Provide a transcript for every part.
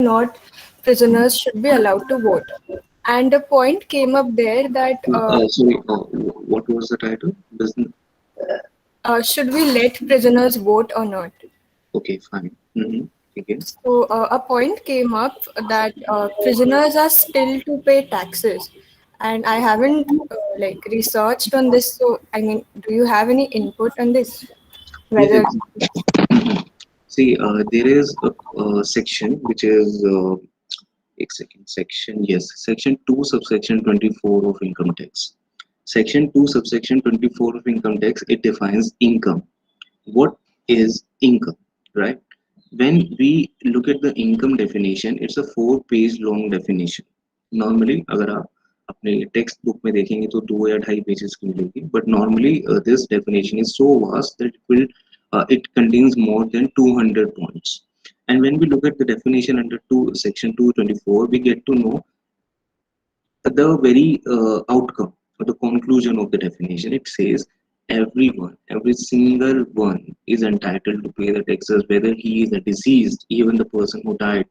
not prisoners should be allowed to vote. And a point came up there that Sorry, what was the title? Business. should we let prisoners vote or not? Okay, fine. Okay. So a point came up that prisoners are still to pay taxes, and I haven't like researched on this. So I mean, do you have any input on this? Yes. Whether See, there is a section which is section, yes, section 2 subsection 24 of income tax. Section 2 subsection 24 of income tax, it defines income. What is income, right? When we look at the income definition, it's a 4 page long definition. Normally अगर आप अपने text book में देखेंगे तो 2 या 2.5 pages की मिलेगी, but normally this definition is so vast that it contains more than 200 points. And when we look at the definition under section 224, we get to know the very outcome or the conclusion of the definition. It says everyone, every single one is entitled to pay the taxes, whether he is a deceased, even the person who died,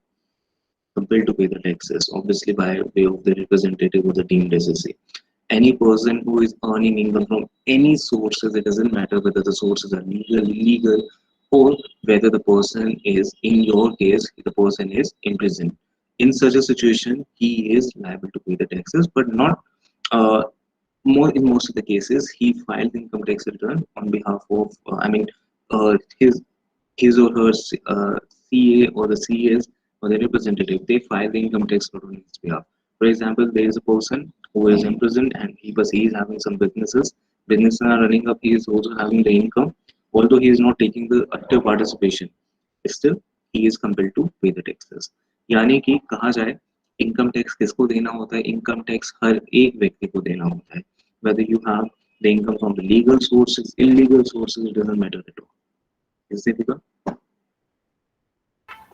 compelled to pay the taxes, obviously by way of the representative of the deemed SSA. Any person who is earning income from any sources, it doesn't matter whether the sources are legal, illegal, or whether the person is, in your case, the person is imprisoned. In such a situation, he is liable to pay the taxes, but not more in most of the cases. He filed the income tax return on behalf of, his or her CA or the CAs or the representative. They file the income tax return on his behalf. For example, there is a person who is imprisoned and he is having some businesses. Businesses are running up. He is also having the income, although he is not taking the active participation. Still, he is compelled to pay the taxes. यानी कि कहा जाए income tax किसको देना होता है? Income tax हर एक व्यक्ति को देना होता है. Whether you have the income from the legal sources, illegal sources, it doesn't matter at all. Is it because?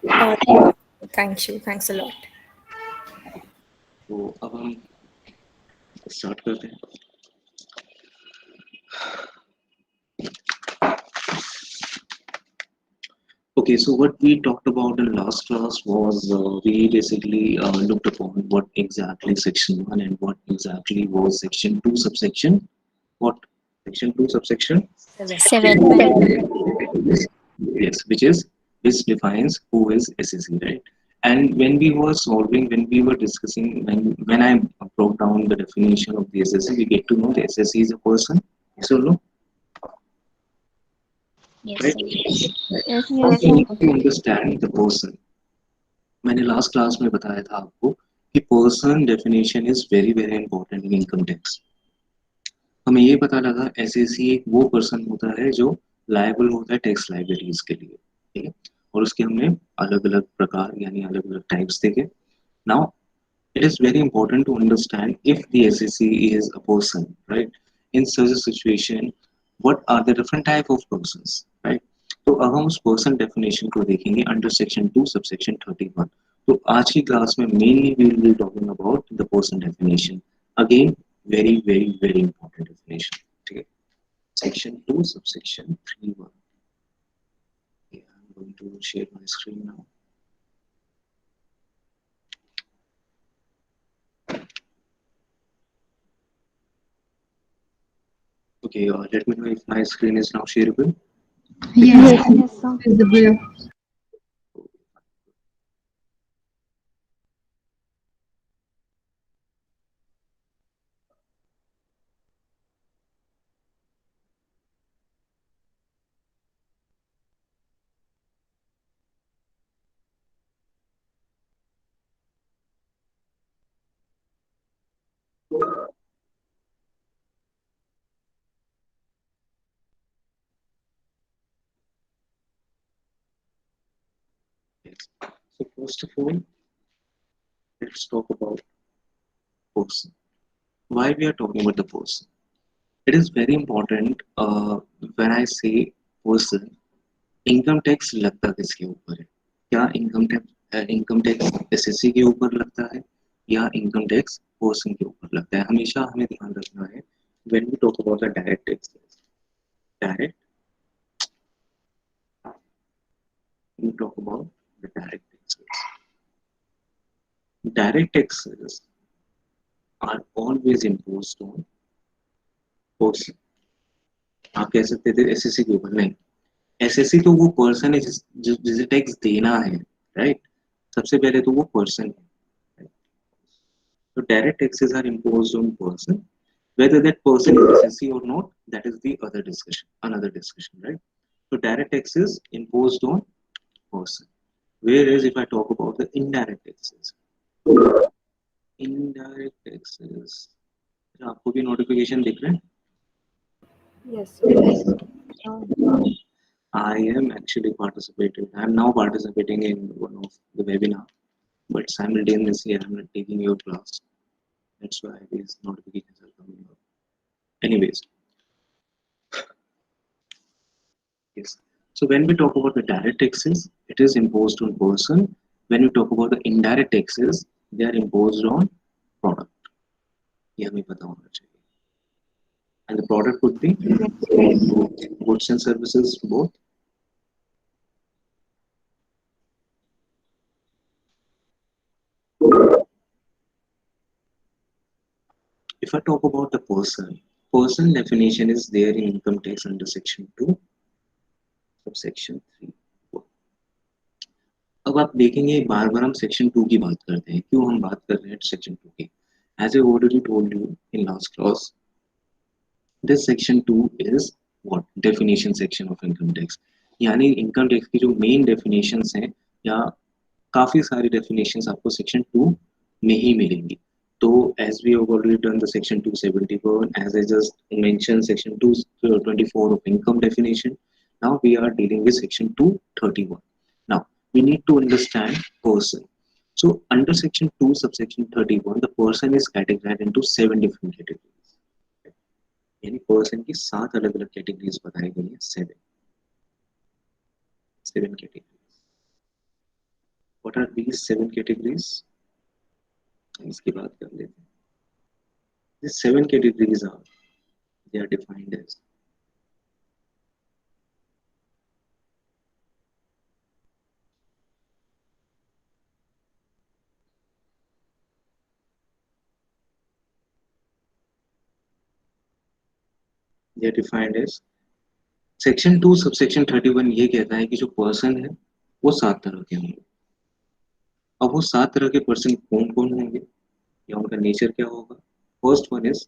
yeah, thank you, thanks a lot. तो अब हम स्टार्ट करते हैं. Okay, so what we talked about in last class was we basically looked upon what exactly section 1 and what exactly was section 2 subsection. What? Section 2 subsection? Seven. Yes, which defines who is SSC, right? And when we were solving, when we were discussing, when I broke down the definition of the SSC, we get to know the SSC is a person. So no, Yes, right? sir. Yes, How sir. can you understand the person? मैंने last class में बताया था आपको कि person definition is very very important in income tax. हमें ये पता लगा एसएससी एक वो पर्सन होता है जो लायबल होता है टैक्स लाइबिलिटीज के लिए, ठीक है. और उसके हमने अलग अलग प्रकार यानी अलग अलग टाइप्स देखे. Now it is very important to understand if the SSC is a person, right? In such a situation, what are the different type of persons, right? तो अब हम उस person definition को देखेंगे under section 2 subsection 31. तो आज की class में mainly we will be talking about the person definition. Again, very very very important definition. ठीक है? Section 2 subsection 31. Okay, I'm going to share my screen now. Okay, let me know if my screen is now shareable. Yes, Yes, yes, sir. Visible. Yes. So first of all, let's talk about person. Why we are talking about the person? It is very important. When I say person, income tax लगता किसके ऊपर है? क्या income tax SSC के ऊपर लगता है या इनकम टैक्स पर्सन के ऊपर लगता है? हमेशा हमें ध्यान रखना है when we talk about the direct taxes. Direct, we talk about the direct taxes. direct taxes are always imposed on person. आप कह सकते थे एसएससी के ऊपर, नहीं, एसएससी तो वो पर्सन है जिसे टैक्स देना है, राइट? सबसे पहले तो वो पर्सन है। तो direct taxes are imposed on person, whether that person is SSC or not, that is the other discussion, another discussion, right? So direct taxes imposed on person. Whereas if I talk about the indirect taxes, indirect taxes, आपको भी notification दिख रहे हैं? Yes, sir. I am actually participating. I am now participating in one of the webinar, but simultaneously I am not taking your class. That's why these notifications are coming up. Anyways, yes. So when we talk about the direct taxes, it is imposed on person. When we talk about the indirect taxes, they are imposed on product. ये हमें पता होना चाहिए. And the product would be goods and services both. If I talk about the person definition is there in income tax under section 2, subsection 3. अब आप देखेंगे बार बार हम section 2 की बात करते हैं. क्यों हम बात कर रहे हैं सेक्शन 2 की? As I already told you in last class, this section 2 is what definition section of income tax. यानी इनकम टैक्स की जो मेन डेफिनेशंस हैं या काफी सारी डेफिनेशंस आपको सेक्शन 2 में ही मिलेंगी. तो as we have already done the section 271, as I just mentioned section 224 of income definition, now we are dealing with section 231. Now we need to understand person. So under section 2 subsection 31, the person is categorized into 7 different categories. यानी person की 7 अलग अलग categories बताई गई हैं. 7 categories. What are these 7 categories? इसकी बात कर लेते हैं. These 7 categories are, they are defined as section 2 subsection 31 ये कहता है कि जो पर्सन है वो 7 तरह के होंगे. अब वो 7 तरह के पर्सन कौन कौन होंगे या उनका नेचर क्या होगा? First one is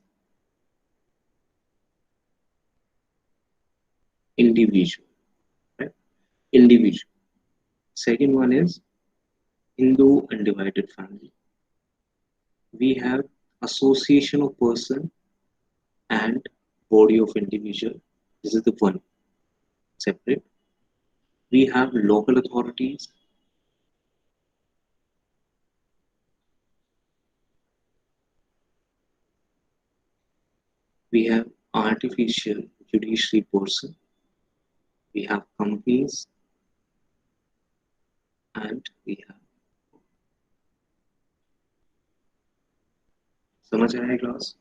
individual, right? Individual. Second one is Hindu undivided family. We have association of person and body of individual. This is the one separate. We have local authorities. We have artificial judiciary person. We have companies and we have. समझ आया है class?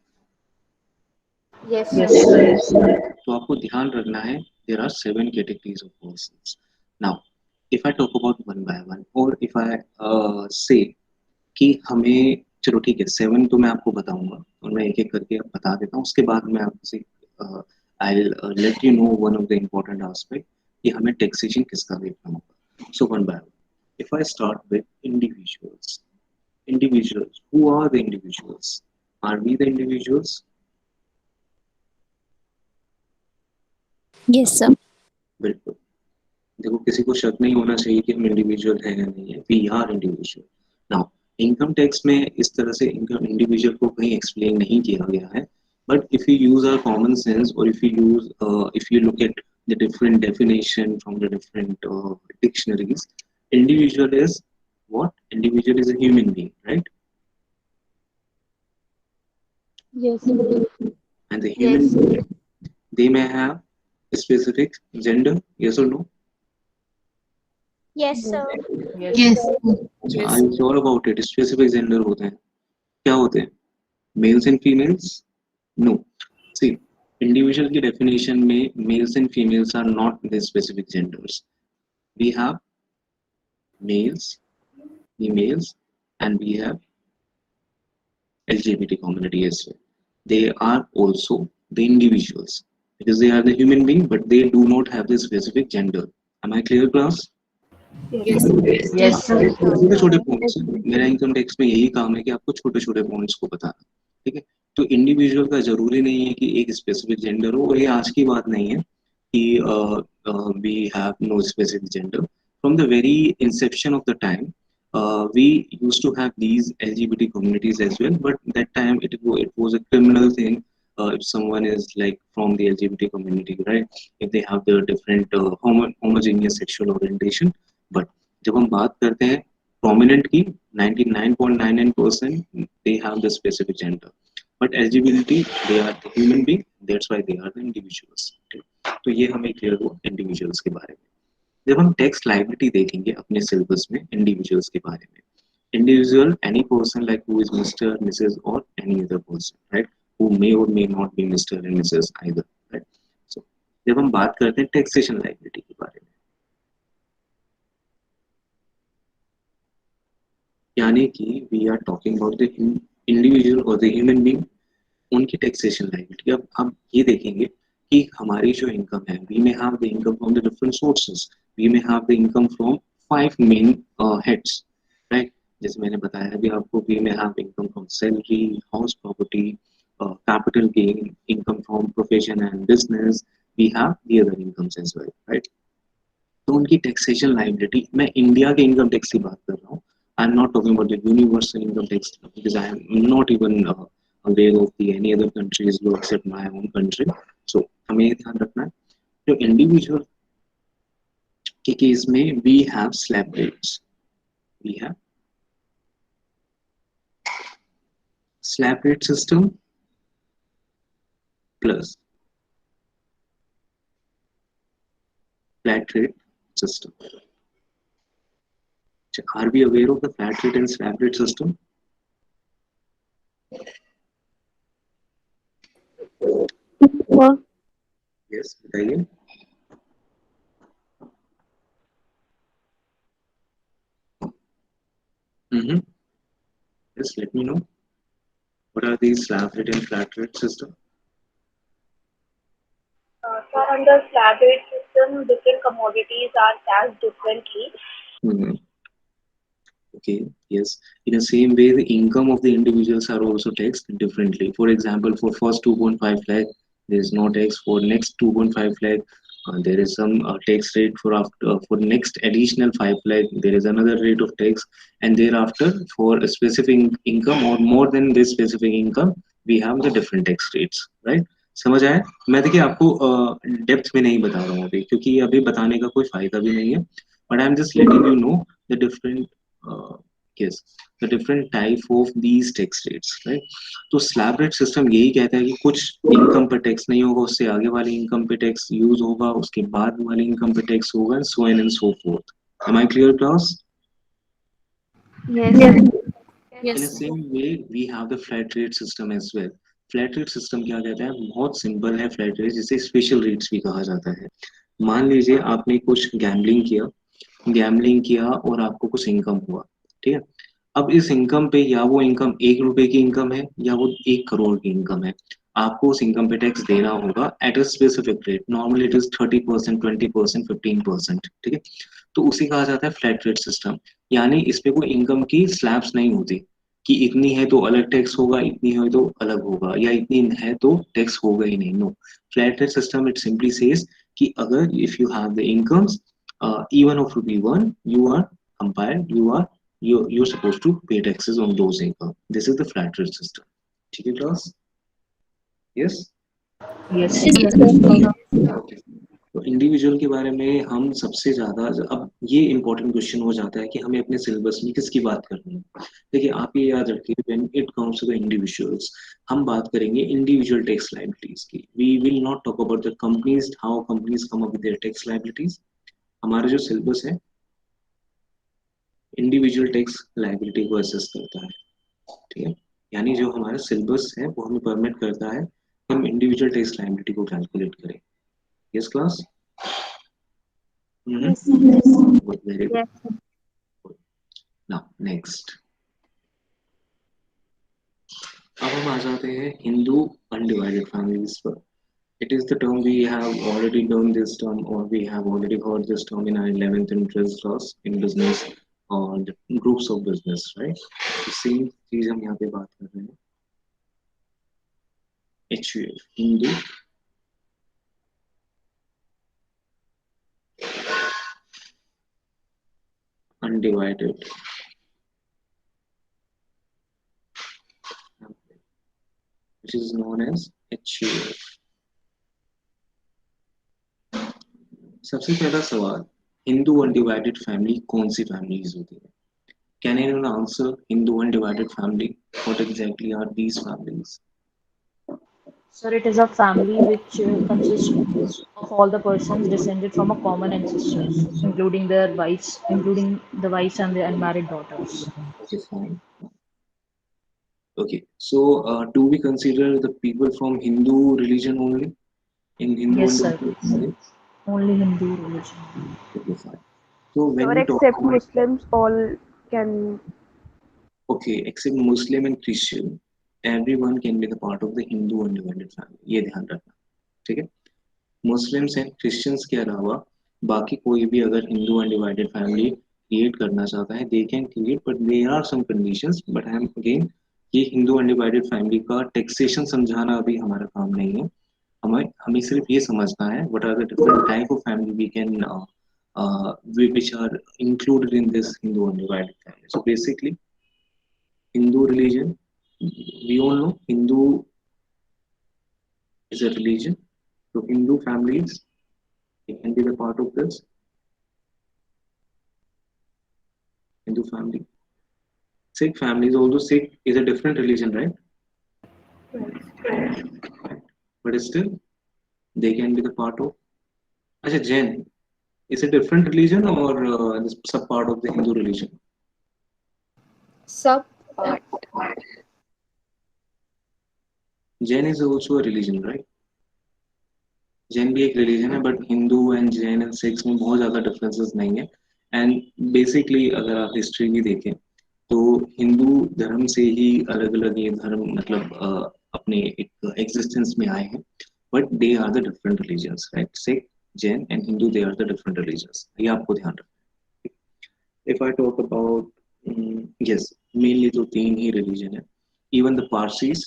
Yes, Yes, sir. sir. तो आपको ध्यान रखना है there are 7 categories of persons. Now, if I talk about one by one, or if I say कि हमें, चलो ठीक है, 7 तो मैं आपको बताऊंगा और मैं एक एक करके बता देता हूँ. उसके बाद मैं आपसे I'll let you know one of the important aspect कि हमें taxation किसका देखना होगा. So one by one. If I start with individuals. Individuals. Who are the individuals? Are we the individuals? Yes, sir. बिल्कुल. देखो किसी को शक नहीं होना चाहिए कि हम इंडिविजुअल हैं या नहीं है. We are individual. Now income tax में इस तरह से इनकम इंडिविजुअल को कहीं एक्सप्लेन नहीं किया गया है. But if you use our common sense और if you look at the different definition from the different dictionaries, individual is what? Individual is a human being, right? Yes, sir. And the human Yes. being, they may have a specific gender, yes or no? Yes, sir. Yes. अच्छा, are you sure about it? Specific gender होते हैं. क्या होते हैं? Males and females? No. See, individual की definition में males and females are not the specific genders. We have males, females, and we have LGBT community as well. They are also the individuals because they are the human being, but they do not have the specific gender. Am I clear, class? Yes. Yes, sir. छोटे छोटे points, मेरा income tax में यही काम है कि आपको छोटे छोटे पॉइंट्स को बताना, ठीक है। तो इंडिविजुअल का जरूरी नहीं है कि एक स्पेसिफिक जेंडर हो, और ये आज की बात नहीं है कि we have no specific gender from the very inception of the time. We used to have these LGBT communities as well, but that time it was a criminal thing if someone is like from the LGBT community, right? If they have the different homogeneous sexual orientation. But जब हम बात करते हैं prominent की 99.99% they have the specific gender. But LGBT they are the human being, that's why they are the individuals. तो ये हमें clear हुआ इंडिविजुअल्स के बारे में. जब हम टैक्स लायबिलिटी देखेंगे अपने सिलेबस में इंडिविजुअल्स के बारे में, individual any person like who is mister missus और any other person, right, who may और may not be mister and missus either, right. So जब हम बात करते हैं टैक्सेशन लायबिलिटी के बारे में, यानी कि we are talking about the individual और द ह्यूमन बीइंग, उनकी टैक्सेशन लायबिलिटी. अब हम ये देखेंगे कि हमारी जो इनकम है, we may have the income from the different sources, we may have the income from 5 main heads, right. जैसे मैंने बताया अभी आपको, we may have income from salary, house property, capital gain, income from profession and business, we have the other incomes as well, right. तो उनकी taxation liability, मैं India के income tax की बात कर रहा हूँ. I am not talking about the universal income tax because I am not even aware of the any other countries who except my own country. So हमें ये ध्यान रखना है. तो इंडिविजुअल के केस में we have slab rates. We have slab rate system plus flat rate system. So are we aware of the flat rate and slab rate system? Sir. Yes, बताइए. Mm-hmm. Yes, let me know. What are these slab rate and flat rate system? So under slab rate system, different commodities are taxed differently. Mm-hmm. Okay, yes. In the same way, the income of the individuals are also taxed differently. For example, for first 2.5 lakh, there is no tax. For next 2.5 lakh, there is some tax rate. For next additional 5 lakh, there is another rate of tax. And thereafter, for a specific income or more than this specific income, we have the different tax rates, right? समझ आया? मैं देखिए आपको depth में नहीं बता रहा हूँ अभी, क्योंकि अभी बताने का कोई फायदा भी नहीं है. But I'm just letting you know the different uh, yes, the different type of these tax rates, right? तो स्लैब रेट सिस्टम यही कहता है कि कुछ इनकम पे टैक्स नहीं होगा, उससे आगे वाली इनकम पे टैक्स यूज होगा, उसके बाद वाली इनकम पे टैक्स होगा, so on and so forth. Am I clear, class? Yes, Yes. sir. In the Yes. same way, we have the flat rate system as well. Flat rate system क्या कहता है? बहुत सिंपल है flat rate, जिसे special rates भी कहा जाता है. मान लीजिए आपने कुछ गैम्बलिंग किया और आपको कुछ इनकम हुआ, ठीक है. अब इस इनकम पे, या वो इनकम 1 रुपए की इनकम है या वो 1 करोड़ की इनकम है, आपको उस इनकम पे टैक्स देना होगा at a specific rate. Normally it is 30%, 20%, 15%, ठीक है. तो उसे कहा जाता है फ्लैट रेट सिस्टम. यानी इस पे कोई इनकम की स्लैब्स नहीं होती कि इतनी है तो अलग टैक्स होगा, इतनी है तो अलग होगा, या इतनी है तो टैक्स होगा ही नहीं. No, flat rate system it simply says कि अगर if you have the incomes even of rupee 1, you are compiled, you're supposed to pay taxes on those income. This is the flat rate system. ठीक है class? Yes. Yes. Yes, Yes. sir. Okay. तो individual के बारे में हम सबसे ज्यादा, अब ये इंपॉर्टेंट क्वेश्चन हो जाता है कि हमें अपने सिलेबस में किसकी बात करनी है. देखिए आप ये याद रखिए, when it comes to the individuals, हम बात करेंगे इंडिविजुअल टैक्स लायबिलिटीज की. We will not talk about the companies, how companies come up with their tax liabilities. हमारा जो सिलेबस है इंडिविजुअल टैक्स लायबिलिटी को असेस करता है, ठीक है. यानी जो हमारा सिलेबस है वो हमें परमिट करता है कि हम इंडिविजुअल टैक्स लायबिलिटी को कैलकुलेट करें. Yes class? Yes, sir. Very Yes. Good. Now next, अब हम आ जाते हैं हिंदू अनडिवाइडेड फैमिलीज पर. It is the term we have already learned this term, or we have already heard this term in our 11th interest class in business or the groups of business, right? The same चीज हम यहाँ पे बात कर रहे हैं. HUF, Hindu undivided family, which is known as HUF. सबसे पहला सवाल, हिंदू अनडिवाइडेड फैमिली कौन सी फैमिलीज होती है? Can anyone answer Hindu undivided family? What exactly are these families? Sir, it is a family which consists of all the persons descended from a common ancestors, including the wives and the unmarried daughters. Okay, fine. Okay, so do we consider the people from Hindu religion only in Hindu Yes, sir. undivided family? Only Hindu religion. Okay, fine. So So when we talk except about, Muslims, all can. okay, except Muslim and Christian, everyone can be the part of the Hindu undivided family. ये ध्यान रखना, ठीक है? Muslims and Christians के अलावा बाकी कोई भी अगर हिंदू अनडिवाइडेड फैमिली क्रिएट करना चाहता है, they can create, but there are some conditions. But I am again, ये हिंदू अनडिवाइडेड फैमिली का टैक्सेशन समझाना अभी हमारा काम नहीं है. हमें हमें सिर्फ ये समझना है what are the different type of family we can which are included in this Hindu undivided family. So basically, Hindu religion, we all know Hindu is a religion. So Hindu families, they can be the part of this Hindu family. Sikh families, although Sikh is a different religion, right? But still, they can be the part of. Acha, Jain is a different religion or is sub part of the Hindu religion? Sub part. Jain is also a religion, right? Jain भी एक religion है, but Hindu and Jain and six में बहुत ज़्यादा differences नहीं है. And basically अगर आप हिस्ट्री भी देखें तो हिंदू धर्म से ही अलग अलग ये धर्म मतलब अपने एक एग्जिस्टेंस में आए हैं. But they are the different religions, right? Sikh, Jain and Hindu, they are the different religions. ये आपको ध्यान रखना है. If I talk about, yes, mainly तो तीन ही religion है. Even the Parsis,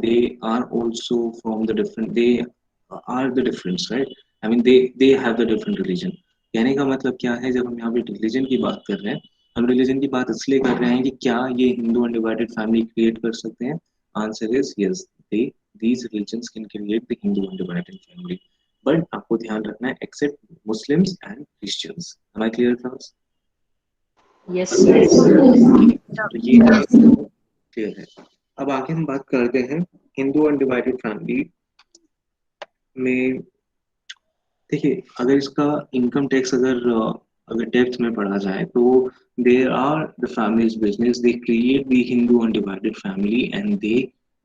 they are also from the different. They are the difference, right? I mean, they have the different religion. कहने का मतलब क्या है, जब हम यहाँ पे रिलीजन की बात कर रहे हैं, हम रिलीजन की बात इसलिए कर रहे हैं कि क्या ये हिंदू अनडिवाइडेड फैमिली क्रिएट कर सकते हैं? Answer is yes, they these religions can create the Hindu undivided family. But आपको ध्यान रखना है, except Muslims and Christians. Am I clear, class? Yes, sir. तो ये क्लियर है. अब आगे हम बात करते हैं हिंदू अनडिवाइडेड फैमिली में. देखिए, अगर इसका इनकम टैक्स अगर डेप्थ में पढ़ा जाए तो there are the families business, they create the Hindu undivided family and they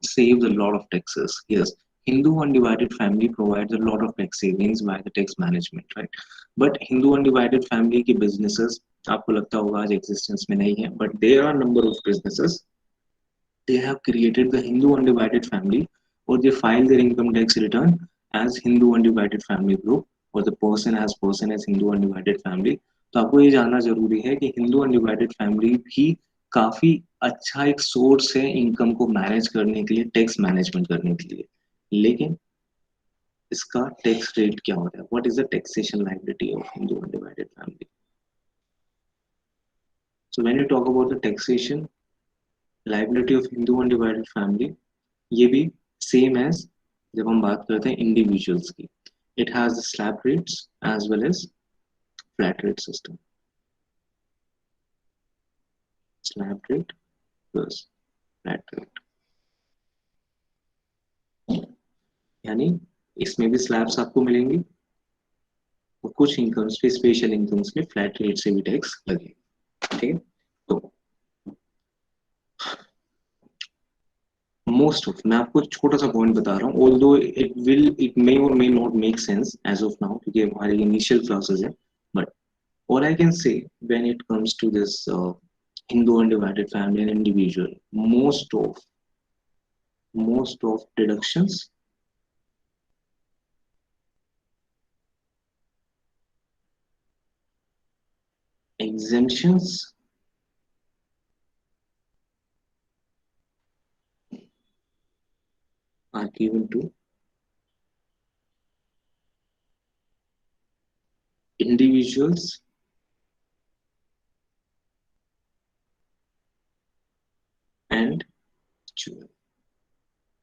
save a lot of taxes. Yes, Hindu undivided family provides a lot of tax savings by the tax management, right? But Hindu undivided family के businesses आपको लगता होगा आज existence में नहीं है, but there are number of businesses, they have created the Hindu undivided family, or they file their income tax return as Hindu undivided family group, or the person as Hindu undivided family. तो आपको ये जानना जरूरी है कि Hindu undivided family भी काफी अच्छा एक सोर्स है इनकम को मैनेज करने के लिए, टैक्स मैनेजमेंट करने के लिए. लेकिन इसका टैक्स रेट क्या होता है? What is the taxation liability of Hindu undivided family? So when you talk about the taxation liability of Hindu undivided family, ये भी सेम एज जब हम बात करते हैं इंडिविजुअल्स की. It has slab rates as well as flat rate system. Slab rate plus flat rate, यानी इसमें भी स्लैब्स आपको मिलेंगी और कुछ इनकम्स पे, स्पेशल इनकम्स पे फ्लैट रेट से भी टैक्स लगे. ठीक है, तो मोस्ट ऑफ, मैं आपको छोटा सा पॉइंट बता रहा हूँ, ऑल्दो इट मे और may not make sense as of now क्योंकि हमारी इनिशियल क्लासेस है. But all I can say when it comes to this Hindu undivided family and individual, most of most of deductions, exemptions are given to individuals and children.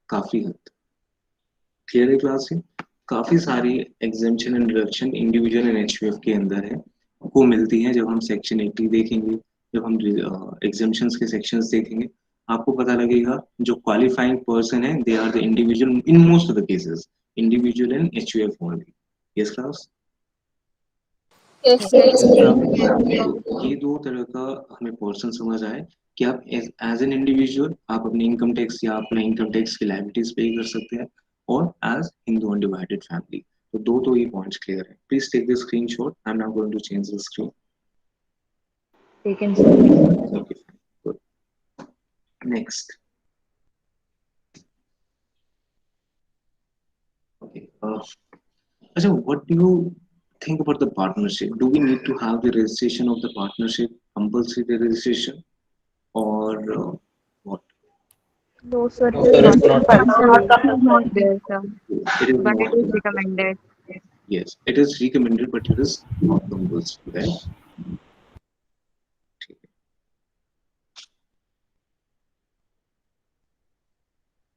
काफी हद clear है class है। काफी सारी exemption and deduction individual and HUF के अंदर है को मिलती है। जब हम सेक्शन 80 देखेंगे, जब हम एग्जेम्पशंस के सेक्शंस देखेंगे, आपको पता लगेगा जो क्वालिफाइंग पर्सन है they are the individual in most of the cases, individual and HUF only. Yes class. Yes, Yes, sir. sir. ये दो तरह का हमें पोर्शन समझ आए कि आप एज एन इंडिविजुअल आप अपने इनकम टैक्स या अपने इनकम टैक्स की लायबिलिटीज पे कर सकते हैं, और एज हिंदू अनडिवाइडेड फैमिली। तो दो ही पॉइंट्स क्लियर है। Please take the screenshot. I am now going to change the screen. Taken, sir. Okay, good. Next. Okay, अच्छा, what do you think about the partnership? Do we need to have the registration of the partnership, compulsory registration, or what? No, sir, it No, is sir, not it's not compulsory. compulsory. It is not It there, sir, It is but not it is compulsory. recommended. Yes, it is recommended, but it is not compulsory, right? ठीक है।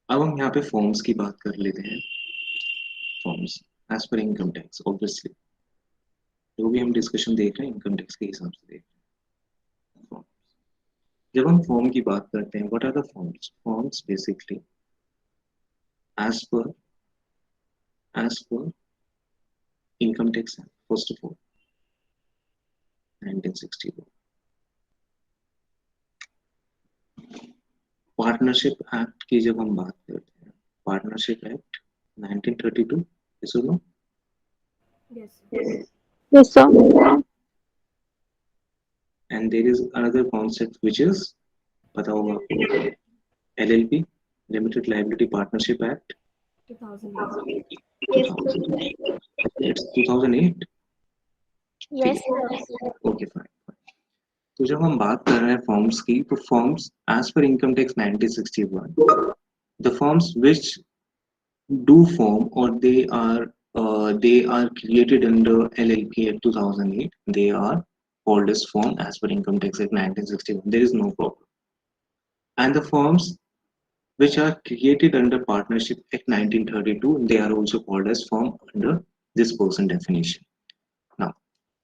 अब हम यहाँ पे forms की बात कर लेते हैं। Forms as per income tax, obviously जो भी हम डिस्कशन देख रहे हैं इनकम टैक्स के हिसाब से देख रहे हैं। Forms। जब हम फॉर्म की बात करते हैं, what are the forms? Forms basically as per income tax first of all 1961, partnership act की जब हम बात करते हैं, पार्टनरशिप एक्ट 1932, सुनो। Yes. Yes, sir. And there is another concept which is, पता होगा आपको, LLP, limited liability partnership act 2008. 2008। It's 2008। ठीक Yes, sir. है, ओके फाइन। तो जब हम बात कर रहे हैं फॉर्म्स की, तो forms as per income tax 1961, the forms which do form or they are created under LLP Act 2008, they are called as form as per income tax act 1961. There is no problem. And the forms which are created under partnership act 1932, they are also called as form under this person definition. Now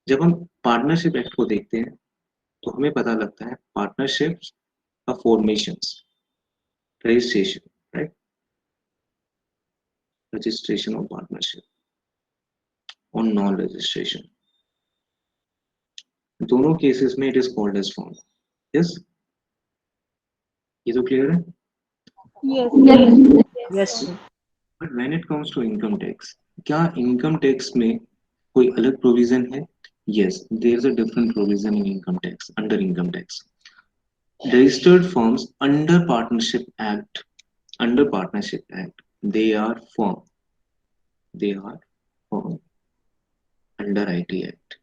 जब हम partnership act को देखते हैं तो हमें पता लगता है पार्टनरशिप्स का formations, registration, right, registration of partnership or non-registration, दोनों केसेस में it is called as form. Yes, ये तो क्लियर है। Yes, Yes. sir. Yes, sir. But when it comes to income tax, क्या इनकम टैक्स में कोई अलग प्रोविजन है? Yes, there is a different provision in income tax, under income tax. Registered firms under partnership act they are form, they are form under IT act.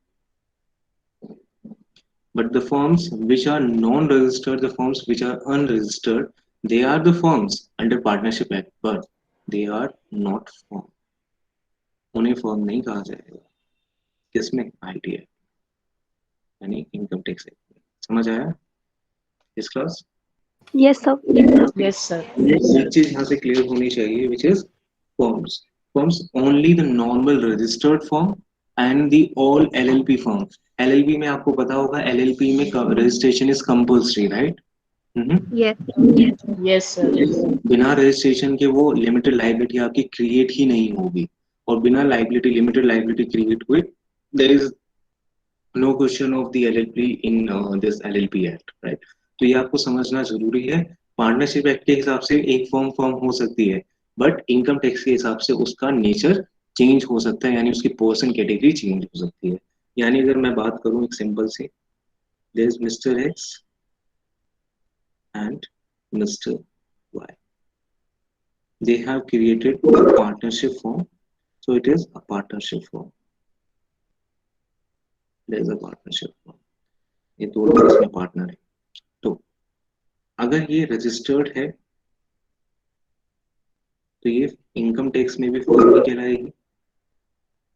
But the forms which are non-registered, the forms which are unregistered, they are the forms under Partnership Act, but they are not form. उन्हें form नहीं कहा जाएगा। किसमें? IT act, यानी income tax act में। समझ आया इस class? Yes, sir. Yes, sir. एक चीज यहाँ से क्लियर होनी चाहिए, which is forms. Forms only the normal registered form and the all LLP form. LLP में आपको पता होगा, LLP में registration is compulsory, right? Yes. Yes, sir. बिना रजिस्ट्रेशन के वो लिमिटेड लाइबिलिटी आपकी क्रिएट ही नहीं होगी, और बिना लाइबिलिटी लिमिटेड लाइबिलिटी क्रिएट हुए there is no question of the LLP in this LLP act, right. तो ये आपको समझना जरूरी है। पार्टनरशिप एक्ट के हिसाब से एक फॉर्म हो सकती है, बट इनकम टैक्स के हिसाब से उसका नेचर चेंज हो सकता है, यानी उसकी पर्सन कैटेगरी चेंज हो सकती है। यानी अगर मैं बात करूं एक सिंपल से, there is mister X and mister Y, They have created a partnership form. So it is a partnership form. There is a partnership form. ये दो लोग इसमें पार्टनर है. तो अगर ये रजिस्टर्ड है तो ये इनकम टैक्स में भी फॉर्म नहीं कहलाएगी.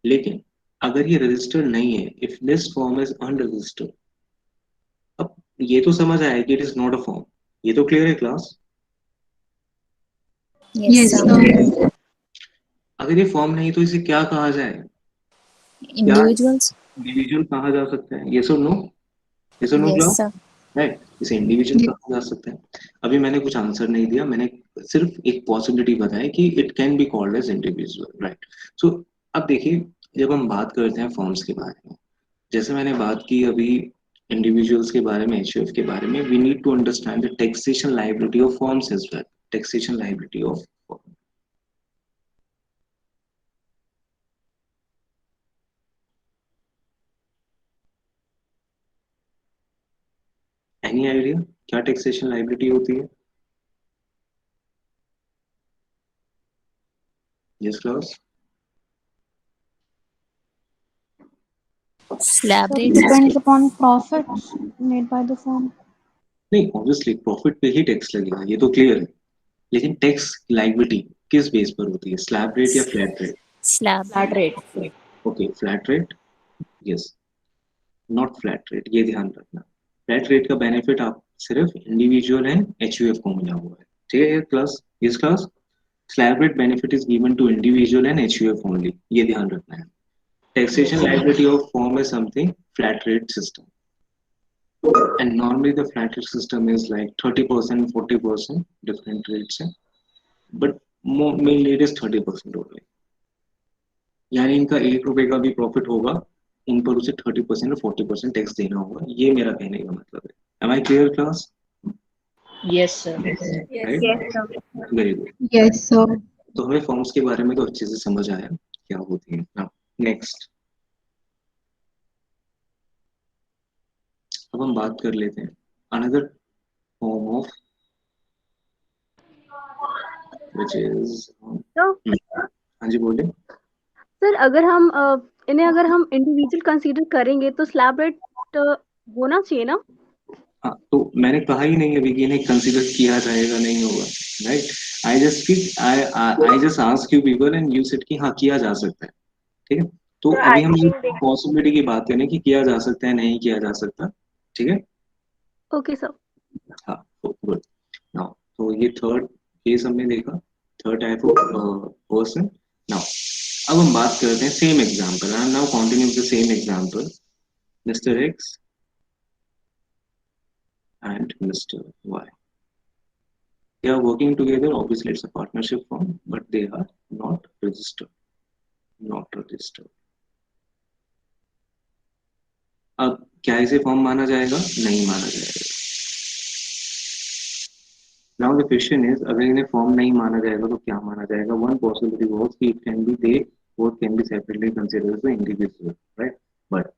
लेकिन अगर ये रजिस्टर्ड नहीं है, if this form is unregistered, अब ये तो समझ आया कि it is not a form. ये तो क्लियर है क्लास. Yes, sir. अगर ये फॉर्म नहीं तो इसे क्या कहा जाए? क्या Individuals? इंडिविजुअल कहा जा सकता है? यस और नो? यस और no Yes, class? sir. Right, इसे इंडिविजुअल कहा जा सकता है. अभी मैंने कुछ आंसर नहीं दिया, मैंने सिर्फ एक पॉसिबिलिटी बताई कि it can be called as individual. Right. So अब देखिए, जब हम बात करते हैं फॉर्म्स के बारे में, जैसे मैंने बात की अभी इंडिविजुअल्स के बारे में, एचयूएफ के बारे में, we need to understand the taxation liability of forms as well. Taxation liability of form. Any idea क्या टैक्सेशन लायबिलिटी होती है? Yes class. Slab So it rate depends system. upon profits made by the firm. नहीं, obviously profit पे ही tax लगेगा, ये तो clear है. लेकिन टैक्स लायबिलिटी किस बेस पर होती है? स्लैब रेट या flat rate? Slab Flat rate. rate. Okay, flat rate. Yes, not flat rate, ये ध्यान रखना. फ्लैट रेट का बेनिफिट आप सिर्फ इंडिविजुअल एंड एचयूएफ को मिला हुआ है. ठीक है class? Yes class. Slab rate benefit is given to individual and HUF only, ये ध्यान रखना है. Yes, Taxation sir. liability of firm is something flat rate system, and normally the flat rate system is like 30%, 40% different rates, but mainly it is 30% only. यानी इनका 1 रुपए का भी profit होगा, इन पर उसे 30% और 40% टैक्स देना होगा. ये मेरा कहने का मतलब है. Am I clear class? Yes, sir. Yes. Yes, right, sir. Very good. Yes, sir. तो हमें फॉर्म्स के बारे में तो अच्छे से समझ आया क्या होती है. नाउ नेक्स्ट, अब हम बात कर लेते हैं another form of, which is तो हाँ जी बोलिए. सर अगर हम इन्हें अगर हम इंडिविजुअल कंसीडर करेंगे तो स्लैब रेट होना चाहिए ना? हाँ, तो मैंने कहा ही नहीं अभी कि इन्हें कंसीडर किया जाएगा, नहीं होगा. Right. I just ask you people and you said कि हाँ किया जा सकता है. ठीक है. तो So अभी I हम think they पॉसिबिलिटी की बात करें कि किया जा सकता है, नहीं किया जा सकता. ठीक है. Okay sir. हाँ, गुड. नाउ तो ये थर्ड केस हमने देखा, third type of person. Now अब हम बात करते हैं same example. I am now continue the same example. Mister x and Mr. Y. They are working together. Obviously, it's a partnership firm, but they are not registered. Not registered. अब क्या इसे form माना जाएगा? नहीं माना जाएगा. Now the question is, अगर इन्हें फॉर्म नहीं माना जाएगा तो क्या माना जाएगा? One possibility was कि it can be they both can be separately considered as the individual, right? But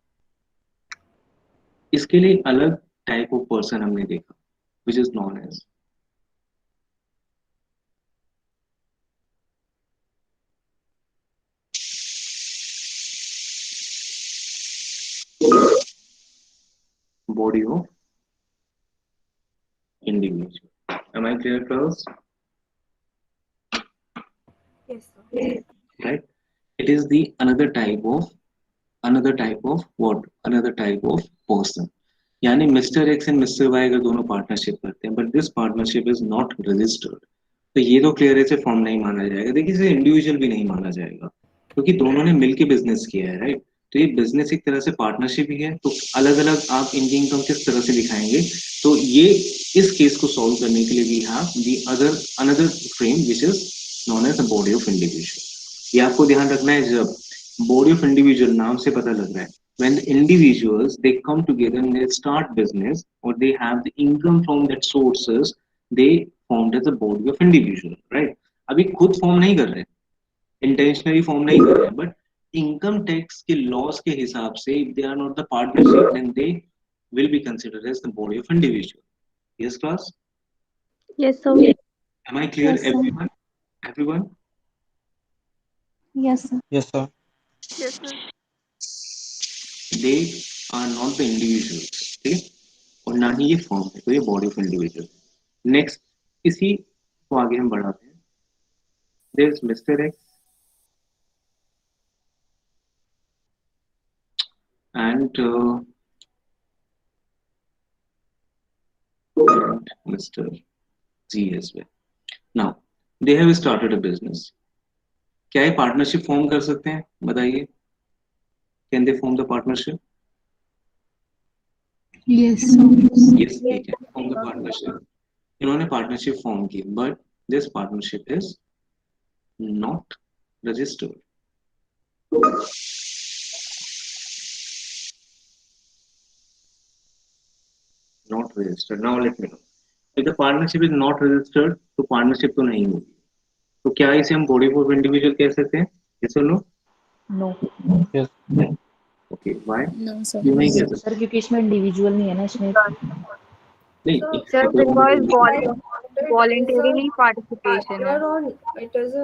इसके लिए अलग टाइप ऑफ पर्सन हमने देखा, which is known as body of individual. Am I clear, class? Yes, sir. Right. It is the another type of what, another type of person. यानी mister X and mister Y अगर दोनों partnership करते हैं, but this partnership is not registered, तो ये तो clear है, इसे फॉर्म नहीं माना जाएगा. देखिए, इसे इंडिविजुअल भी नहीं माना जाएगा क्योंकि दोनों ने मिलकर बिजनेस किया है. राइट. तो ये बिजनेस एक तरह से पार्टनरशिप ही है. तो अलग अलग आप इनकी इनकम किस तरह से दिखाएंगे? तो ये इस केस को सॉल्व करने के लिए we have the another frame which is known as the body of individual. ये आपको ध्यान रखना है. जब बॉडी ऑफ इंडिविजुअल नाम से पता लग रहा है, when the individuals they come together and they start business or they have the income from that sources, they formed as a body of individual. Right. अभी खुद फॉर्म नहीं कर रहे, इंटेंशनली फॉर्म नहीं कर रहे हैं, बट इनकम टैक्स के लॉस के हिसाब से if they are not the partnership then they will be considered as the body of individual. Yes class? Yes sir. Am I clear Yes, sir. everyone? Everyone, Yes, sir. Yes, sir. Yes, sir. they are not the individuals, ठीक है, और ना ही ये form है, तो ये body of individual. Next, इसी को आगे हम बढ़ाते हैं। There is mister X and mister G as well. Now they have started a business. क्या ये पार्टनरशिप फॉर्म कर सकते हैं, बताइए? Can they form the partnership? Yes. Yes, they can form the partnership. इन्होंने पार्टनरशिप फॉर्म की, but this partnership is not registered. Not registered. Now let me know, if the partnership is not registered तो partnership तो नहीं होगी। तो क्या इसे हम बॉडी ऑफ इंडिविजुअल कह सकते हैं? यस और no? No Yes. Okay, why? No, sir. क्यों नहीं कह सकते? सर, क्योंकि इसमें इंडिविजुअल नहीं है ना, इसमें नहीं, So, Sir, because voluntarily voluntarily participation है. here on it is a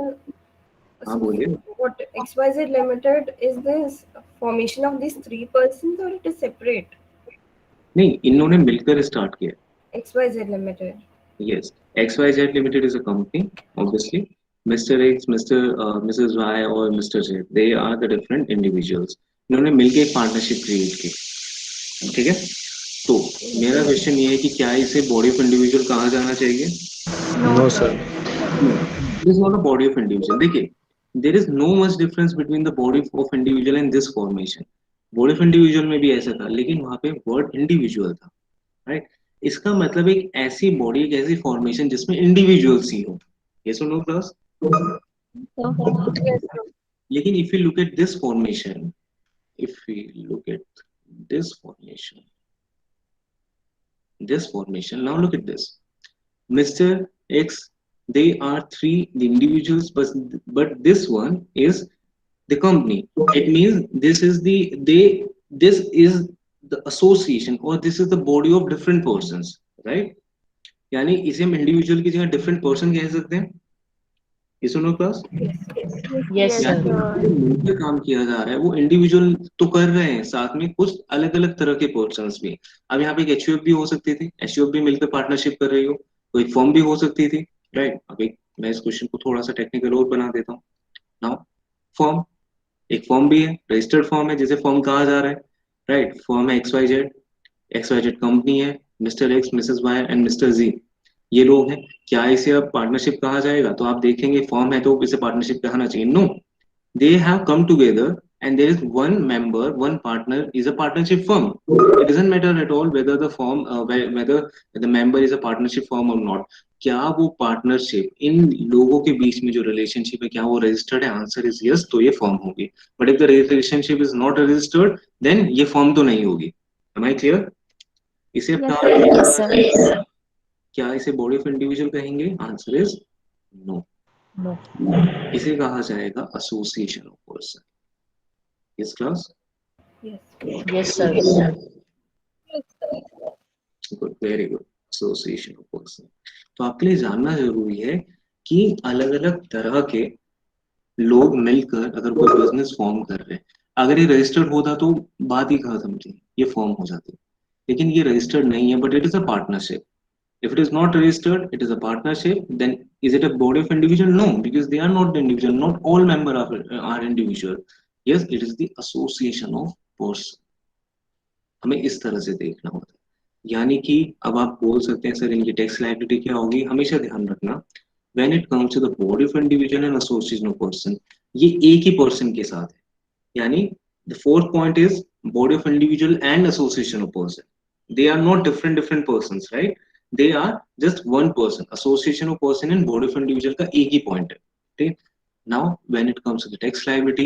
हाँ so बोलिए। what XYZ Limited is this formation of these three persons or it is separate? नहीं, इन्होंने मिलकर स्टार्ट किया। XYZ Limited. Yes, XYZ Limited is a company, obviously. Mr. X, Mrs. Y और Mr. Z, they are the different individuals. इन्होंने मिलके एक partnership create की, ठीक है? तो मेरा क्वेश्चन ये है कि क्या इसे बॉडी ऑफ इंडिविजुअल कहा जाना चाहिए? No, No, sir. sir. No, it is not a body of individual. देखिए, there is no much difference between the body of individual and this formation. Body of individual में भी ऐसा था, लेकिन वहां पे वर्ड इंडिविजुअल था, राइट? इसका मतलब एक ऐसी बॉडी, एक ऐसी फॉर्मेशन जिसमें इंडिविजुअल्स ही हो। ये सुनो क्लास। So, Yes, sir. लेकिन if you look at this formation, if you look at this formation, now look at this. Mr. X, they are three the individuals, but this one is the company. It means this is the association, or this is the body of different persons, right? यानी इसे हम individual की जगह different person कह सकते हैं। ये सुनो क्लास। Yes yes, sir. यानी sir. जो मिलकर काम किया जा रहा है वो इंडिविजुअल तो कर रहे हैं, साथ में कुछ अलग अलग तरह के पर्सन भी। अब यहाँ पे एक एचयूएफ भी हो सकती थी, एचयूएफ भी मिलकर पार्टनरशिप कर रही हो, कोई फर्म भी हो सकती थी, राइट? अब एक मैं इस क्वेश्चन को थोड़ा सा टेक्निकल और बना देता हूँ। नाउ फर्म, एक फर्म भी है, रजिस्टर्ड फर्म है जिसे फर्म कहा जा रहा है, राइट? फर्म है एक्स वाई जेड कंपनी है, mister X, missus Y and mister Z, ये लोग हैं। क्या इसे अब पार्टनरशिप कहा जाएगा? तो आप देखेंगे फॉर्म है तो इसे पार्टनरशिप कहना चाहिए? No, they have come together and there is one member, one partner is a partnership firm. It doesn't matter at all whether the firm whether the member is a partnership firm or not. क्या वो partnership in लोगों के बीच में जो relationship है क्या वो registered है? आंसर इज यस, तो ये फॉर्म होगी। But if the relationship is not registered then ये फॉर्म तो नहीं होगी। Am I clear? इसे अब Yes, कहा sir. Yes, sir. क्या इसे बॉडी ऑफ इंडिविजुअल कहेंगे? Answer is no, no. इसे कहा जाएगा एसोसिएशन ऑफ पर्सन। इस class Yes. Yes sir. Good, very good, association of person. तो आपके लिए जानना जरूरी है कि अलग अलग तरह के लोग मिलकर अगर कोई बिजनेस फॉर्म कर रहे हैं, अगर ये रजिस्टर्ड होता तो बात ही खत्म थी, ये फॉर्म हो जाती। लेकिन ये रजिस्टर्ड नहीं है, but it is a partnership. If it is not registered, it is a partnership. Then is it a body of individual? No, because they are not the individual. Not all member are individual. Yes, it is the association of person. हमें इस तरह से देखना होता है। यानी कि अब आप बोल सकते हैं सर इनकी टैक्स लायबिलिटी क्या होगी? हमेशा ध्यान रखना, when it comes to the body of individual and association of person, ये एक ही पर्सन के साथ है। यानी the fourth point is body of individual and association of person. They are not different persons, right? They are just one person. Association of person and body of individual का एक ही point है, ठीक? Now when it comes to the tax liability,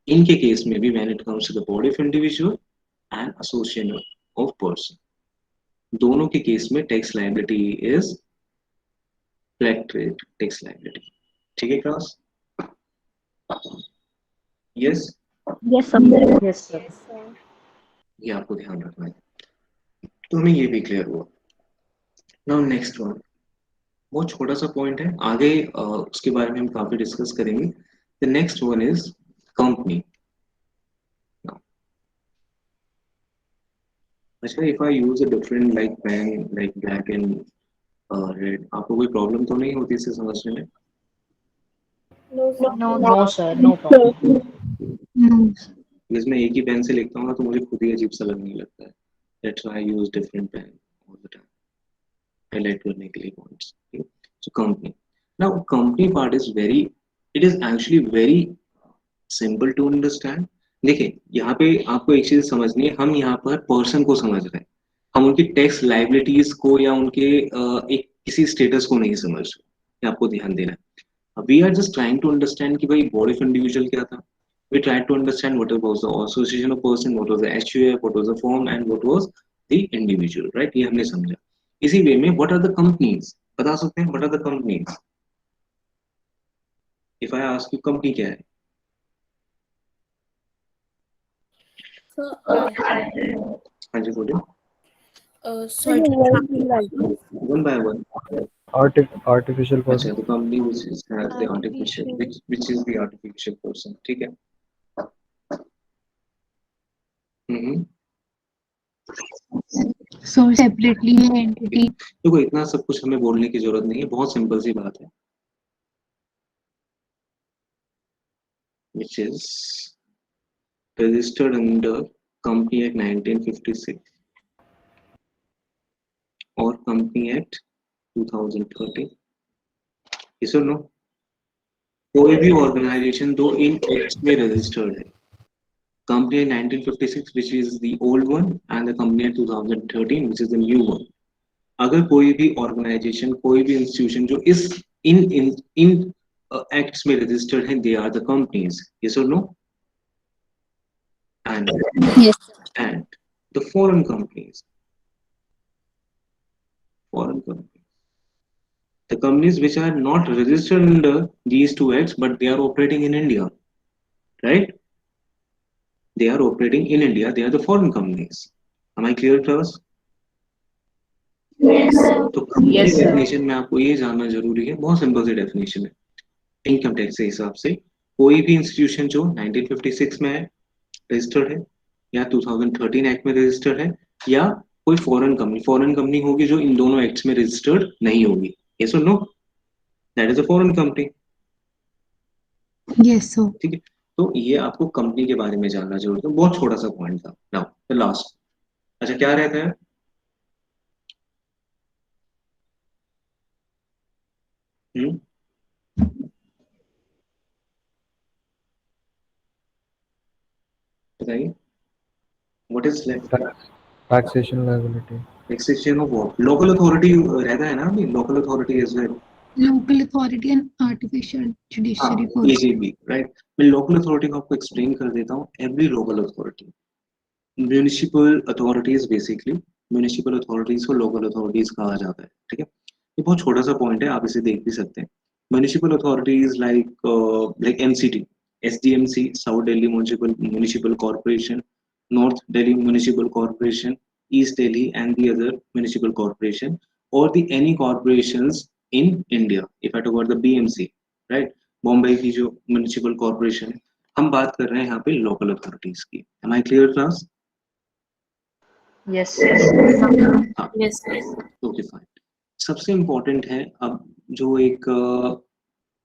इनके case में भी when it comes to the body of individual and association of person, दोनों के case में tax liability is flat rate tax liability. ठीक है class? Yes, Yes, sir. Yes sir. Yes, sir. ये आपको ध्यान रखना है। तो हमें ये भी क्लियर हुआ। नाउ नेक्स्ट वन, बहुत छोटा सा पॉइंट है, आगे उसके बारे में हम काफी डिस्कस करेंगे। The next one is company. अच्छा, if I use a different like pen like black and red, आपको कोई प्रॉब्लम तो नहीं होती इसे समझने में? No, sir. No, No, sir, no problem. no. Because मैं एक ही पेन से लिखता हूँ ना, तो मुझे खुद ही अजीब सा लगने लगता है। That's why I use different pen all the time, highlight करने के लिए points. So company, now company part is very, it is actually very simple to understand. देखिए, यहाँ पे आपको एक चीज समझनी है, हम यहाँ पर पर्सन को समझ रहे हैं, हम उनकी टैक्स लाइबिलिटीज को या उनके एक किसी स्टेटस को नहीं समझ रहे, ये आपको ध्यान देना है। We are just trying to understand कि भाई बॉडी ऑफ इंडिविजुअल क्या था। We tried to understand what was the association of person, what was the HUF, what was the firm, and what was the individual, right? ये हमने समझा। इसी वे में what are the companies, बता सकते हैं what are the companies? If I ask you company क्या है? So, हाँ जी बोलिए। Can certain you word me like transactions. this? One by one। Artificial अच्छा, person. तो company which is has the artificial, Artificial. which is the artificial person, ठीक है। हम्म। So separately ठीक है, entity. देखो इतना सब कुछ हमें बोलने की जरूरत नहीं है, बहुत सिंपल सी बात है, which is registered under Company Act 1956 और Company Act 2013। yes or no? कोई भी ऑर्गेनाइजेशन दो इन एक्ट्स में रजिस्टर्ड है, company 1956 which is the old one and the company 2013 which is the new one। अगर कोई भी ऑर्गेनाइजेशन, कोई भी इंस्टीट्यूशन जो इस इन इन इन एक्ट्स में रजिस्टर्ड है, they are the companies. Yes और no? And Yes. And the foreign companies, foreign companies, the companies which are not registered under these two acts but they are operating in India, right? They are operating in India, they are the foreign companies। am I clear class? Yes. तो company Yes, sir. Definition में आपको ये जानना जरूरी है, बहुत simple सी definition है income tax के हिसाब से। कोई भी इंस्टीट्यूशन जो 1956 में रजिस्टर्ड है या 2013 एक्ट में रजिस्टर्ड है, या कोई फॉरेन कंपनी होगी जो इन दोनों एक्ट्स में रजिस्टर्ड नहीं होगी। यस और no? That is a foreign company. Yes, so. ठीक है, तो ये आपको कंपनी के बारे में जानना जरूरी है, बहुत छोटा सा पॉइंट था। नाउ द लास्ट, अच्छा क्या रहता है? हम्म, बताइए, what is left? Taxation liability. Taxation of what? Local authority रहता है ना, अभी local authority is Local authority and artificial हाँ, judiciary force. AGB, right. मैं लोकल अथॉरिटी को आपको एक्सप्लेन कर देता हूँ। Every local authority, municipal authorities basically, municipal authorities को लोकल अथॉरिटीज कहा जाता है, ठीक है। ये बहुत छोटा सा पॉइंट है, आप इसे देख भी सकते हैं। Municipal authorities like MCD, SDMC, south Delhi municipal municipal corporation, north Delhi municipal corporation, east Delhi and the other municipal corporation, और the any corporations in India. If I talk about the BMC, right, Bombay की जो म्यूनिसिपल कॉर्पोरेशन है, हम बात कर रहे हैं यहाँ पे लोकल अथॉरिटीज की। Am I clear class? Yes, sir. हाँ, Yes, yes. Okay fine. सबसे इम्पोर्टेंट है अब, जो एक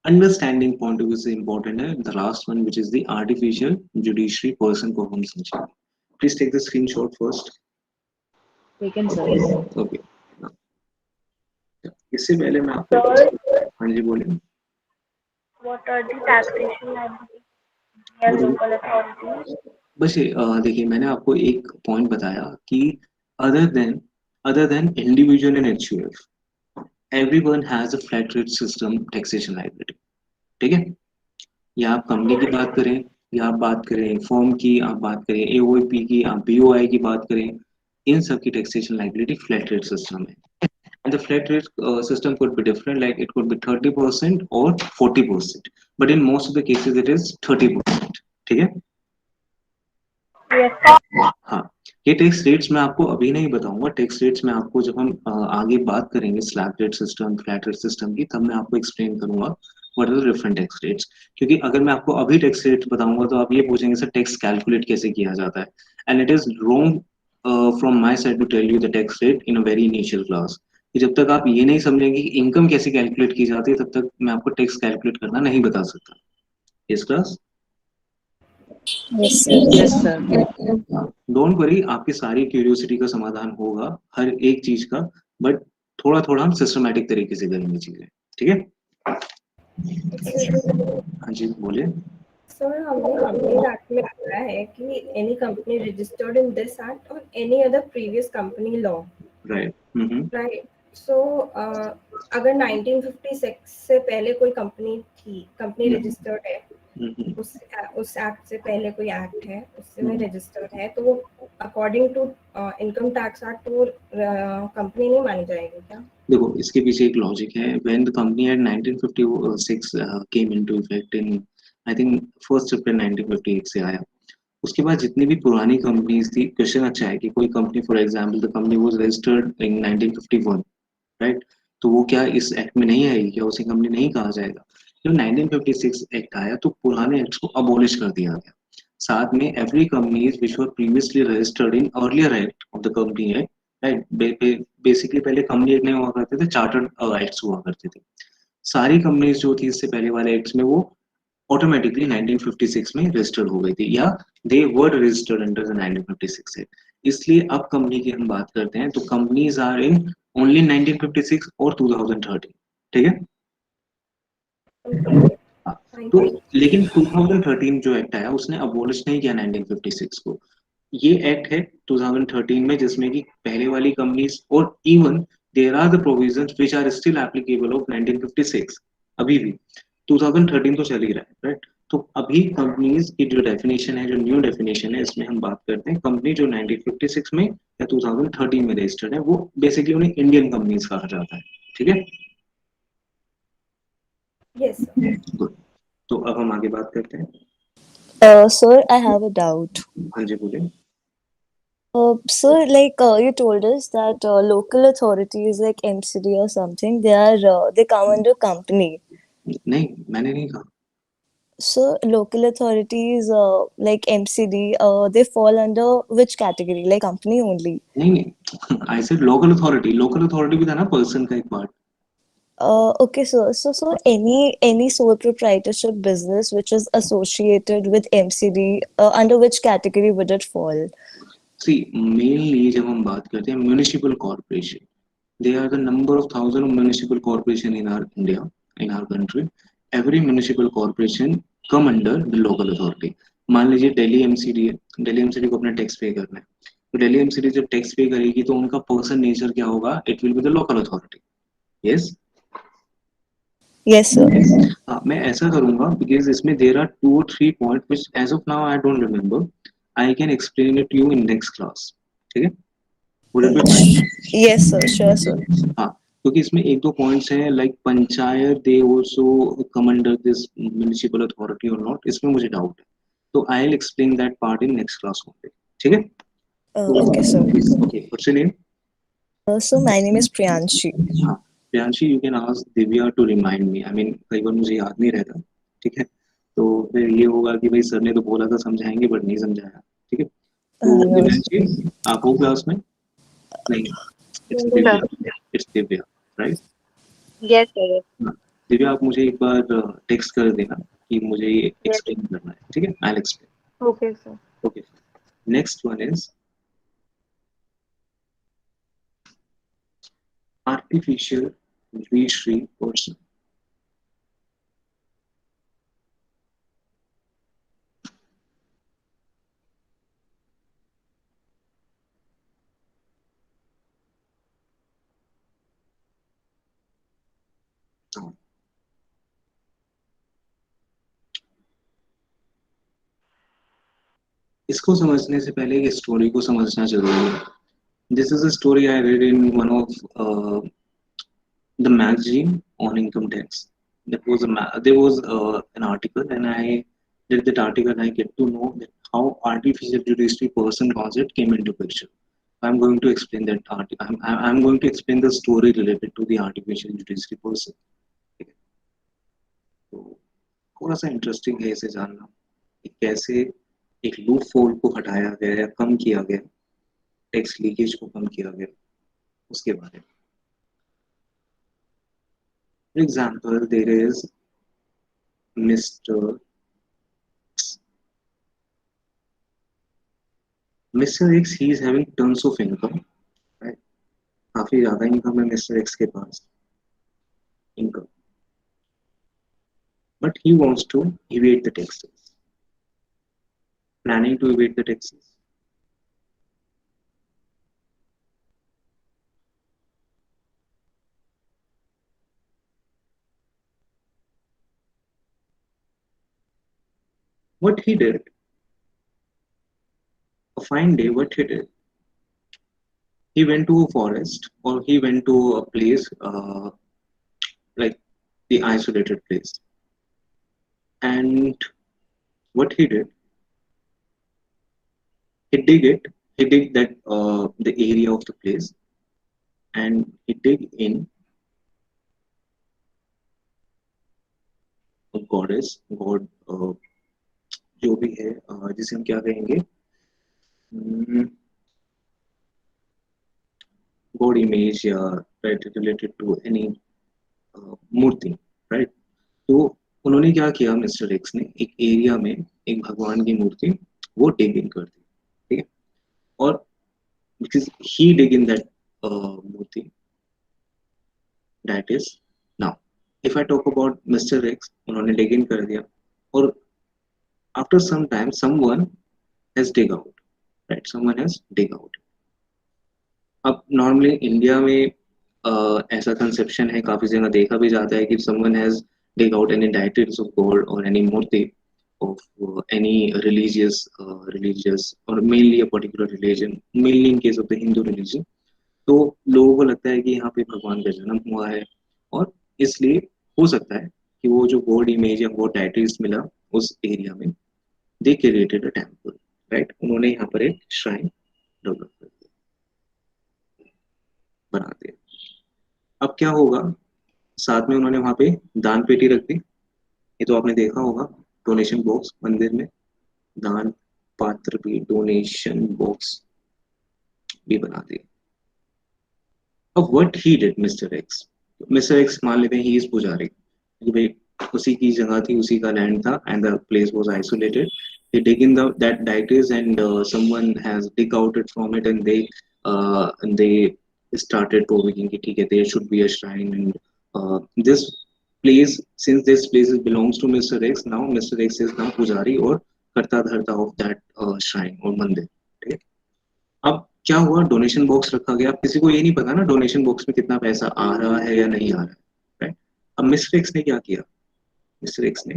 अंडरस्टैंडिंग पॉइंट ऑफ व्यू से इम्पोर्टेंट है, the last one which is the artificial judiciary person को हम समझेंगे। Please take the screenshot first. Taken, sir. Okay, इससे पहले मैं आपको, Sir, हाँ जी बोलिए। what are the taxation liabilities and बोलिए। local authorities? बस ये देखिए, मैंने आपको एक पॉइंट बताया कि other than other than individual and HUF, everyone has a flat rate system taxation liability, ठीक है। या आप कंपनी की बात करें, या आप बात करें फर्म की, आप बात करें एओपी की, आप बीओआई की बात करें, इन सब की taxation liability flat rate system है। And the flat rate system could be different, like it could be 30% और 40%, but in most of the cases it is 30%, ठीक है। Yes, sir. हाँ, ये टैक्स रेट्स मैं आपको अभी नहीं बताऊंगा, टैक्स रेट्स मैं आपको जब हम आगे बात करेंगे slab rate system, flat rate system की, तब मैं आपको एक्सप्लेन करूंगा what are the different tax rates. क्योंकि अगर मैं आपको अभी टैक्स रेट बताऊंगा तो आप ये पूछेंगे सर टैक्स कैलकुलेट कैसे किया जाता है, and it is wrong from my side to tell you the tax rate in a very initial class. जब तक आप ये नहीं समझेंगे कि इनकम कैसे कैलकुलेट की जाती है, तब तक मैं आपको टैक्स कैलकुलेट करना नहीं बता सकता। इस class Yes, sir. Yes, sir. Don't worry, आपकी सारी क्यूरियोसिटी का समाधान होगा हर एक चीज का, बट थोड़ा थोड़ा हम सिस्टमेटिक तरीके से करेंगे चीजें, ठीक है। Excuse me, sir. हाँ जी बोलिए। Sir, हमने कंपनीज एक्ट में पढ़ा है कि any company registered in this act और any other previous company law, right. Right? So अगर 1956 से पहले कोई कंपनी थी, कंपनी रजिस्टर्ड है, उस एक्ट से पहले कोई एक्ट है उससे में रजिस्टर्ड है, तो वो according to income tax act वो कंपनी नहीं मानी जाएगी क्या? देखो इसके पीछे एक लॉजिक है। When the company act 1956 came into effect in, I think first सितंबर 1958 से आया, उसके बाद जितनी भी पुरानी कंपनीज थी, क्वेश्चन अच्छा है कि कोई company for example the company was registered in 1951, right, तो वो क्या इस एक्ट में नहीं आएगी, क्या उसे कंपनी नहीं कहा जाएगा? जब 1956 एक्ट आया तो पुराने एक्ट्स को अबॉलिश कर दिया गया। साथ में every companies which were previously registered in earlier act of the company act, right, basically पहले कंपनी एक्ट नहीं हुआ करते थे, चार्टर्ड एक्ट्स हुआ करते थे। सारी कंपनीज जो थी इससे पहले वाले एक्ट्स में वो ऑटोमेटिकली 1956 में रजिस्टर्ड हो गई थी, या दे वर रजिस्टर्ड अंडर द 1956 एक्ट। इसलिए अब कंपनी की हम बात करते हैं तो कंपनीज आर इन ओनली 1956 और 2013, ठीक है। ओके, हाँ, तो थैंक यू। लेकिन 2013 जो एक्ट आया उसने अबॉलिश नहीं किया 1956 को। ये एक्ट है 2013 में जिसमें कि पहले वाली कंपनीज और even there are the provisions which are still applicable of 1956 अभी भी। 2013 तो चल ही रहा है, राइट। तो अभी कंपनीज की जो डेफिनेशन है, जो न्यू डेफिनेशन है, इसमें हम बात करते हैं कंपनी जो 1956 में या 2013 में रजिस्टर्ड है, वो बेसिकली उन्हें इंडियन कंपनीज कहा जाता है, ठीक है। Yes sir. गुड। तो अब हम आगे बात करते हैं। Sir, I have a doubt. हाँ जी बोलिए। Sir, like you told us that local authorities like MCD or something, they come under company. नहीं मैंने नहीं कहा। So local authorities like MCD, they fall under which category? Like company only. नहीं नहीं, I said local authority भी था ना person का एक part. Okay, so any sole proprietorship business which is associated with MCD, under which category would it fall? See mainly जब हम बात करते हैं municipal corporation, there are the number of thousand of municipal corporation in our India, in our country. Every municipal corporation come under the local authority. मान लीजिए Delhi MCD है, Delhi MCD को अपना टैक्स पे करना है, तो दिल्ली एमसीडी जब टैक्स पे करेगी तो उनका पर्सन नेचर क्या होगा, it will be the local authority. Yes. Yes, sir. हाँ मैं ऐसा करूंगा बिकॉज इसमें there are 2 or 3 point which as of now I don't remember, I can explain it to you in next class, ठीक है। Would it be fine? Yes, sir. Sure, sir. हाँ, क्योंकि इसमें एक दो पॉइंट्स हैं like panchayat they also come under this municipal authority और not, इसमें मुझे डाउट है, तो I will explain that part in next class only, ठीक है। Okay, sir. Okay what's your name? So my name is Priyanshi. हाँ Priyanshi, you can ask Divya to remind me, I mean कई बार मुझे याद नहीं रहता, ठीक है, तो फिर ये होगा कि भाई सर ने तो बोला था समझाएंगे बट नहीं समझाया, ठीक है। तो No. दिव्यांशी आप हो क्लास में? नहीं, it's Sir. Divya, it's Divya, right. Yes, sir. हाँ, दिव्या आप मुझे एक बार टेक्स्ट कर देना कि मुझे ये Yes. एक्सप्लेन करना है, ठीक है, I will explain. Okay, sir. Okay, next one is artificial juridical person. इसको समझने से पहले एक स्टोरी को समझना जरूरी है। This is a story I read in one of the magazine on income tax. There was an article, and I did that article, and I get to know that how artificial judiciary person concept came into picture. I'm going to explain that. I'm going to explain the story related to the artificial judiciary person. तो थोड़ा सा interesting है इसे जानना कि कैसे एक loop hole को हटाया गया या कम किया गया, टैक्स लीकेज को कम किया गया, उसके बारे में. For example, there is Mr. Mr. X, he is having tons of income, right? काफी ज्यादा इनकम है मिस्टर एक्स के पास, income, but he wants to evade the taxes, planning to evade the taxes. What he did, a fine day, what he did, he went to a forest or he went to a place like the isolated place. And what he did, he dig that the area of the place, and he dig in a goddess, god, जो भी है, जिसे हम क्या कहेंगे, god image या right related to any Murthy, right? तो उन्होंने क्या किया, मिस्टर एक्स ने एक एरिया में एक भगवान की मूर्ति वो डिग इन कर दी, ठीक है. और because he dig in that Murthy, that is, now if I talk about Mr. X, उन्होंने dig in कर दिया और after some time someone has dig out, right? Someone has dig out. अब नॉर्मली इंडिया में ऐसा conception है, काफी जगह देखा भी जाता है कि someone has dig out any deities of God or any Murthy of any religious or mainly a particular religion, mainly in case of the Hindu religion. तो लोगों को लगता है कि यहाँ पे भगवान का जन्म हुआ है और इसलिए हो सकता है कि वो जो गॉड इमेज या गॉड टाइटल्स मिला उस एरिया में, they created a temple, right? उन्होंने यहाँ पर एक श्राइन डेवलप कर दिया, बना दिया. अब क्या होगा, साथ में उन्होंने वहां पे दान पेटी रख दी. ये तो आपने देखा होगा, डोनेशन बॉक्स मंदिर में, दान पात्र भी, डोनेशन बॉक्स भी बना दिया. अब what he did mister x, मान लेते हैं ही इज पुजारी, क्योंकि भाई उसी की जगह थी, उसी का लैंड था and the place was isolated. They dig in that deities and someone has dig out it from it and they started provoking कि ठीक है, there should be a shrine and this place, since this place belongs to Mr. X, now Mr. X is now पुजारी और कर्ता धर्ता of that shrine और मंदिर, ठीक है. अब क्या हुआ, डोनेशन बॉक्स रखा गया. अब किसी को ये नहीं पता ना डोनेशन बॉक्स में कितना पैसा आ रहा है या नहीं आ रहा है, राइट? अब मिस्टर एक्स ने क्या किया, मिस्टर एक्स ने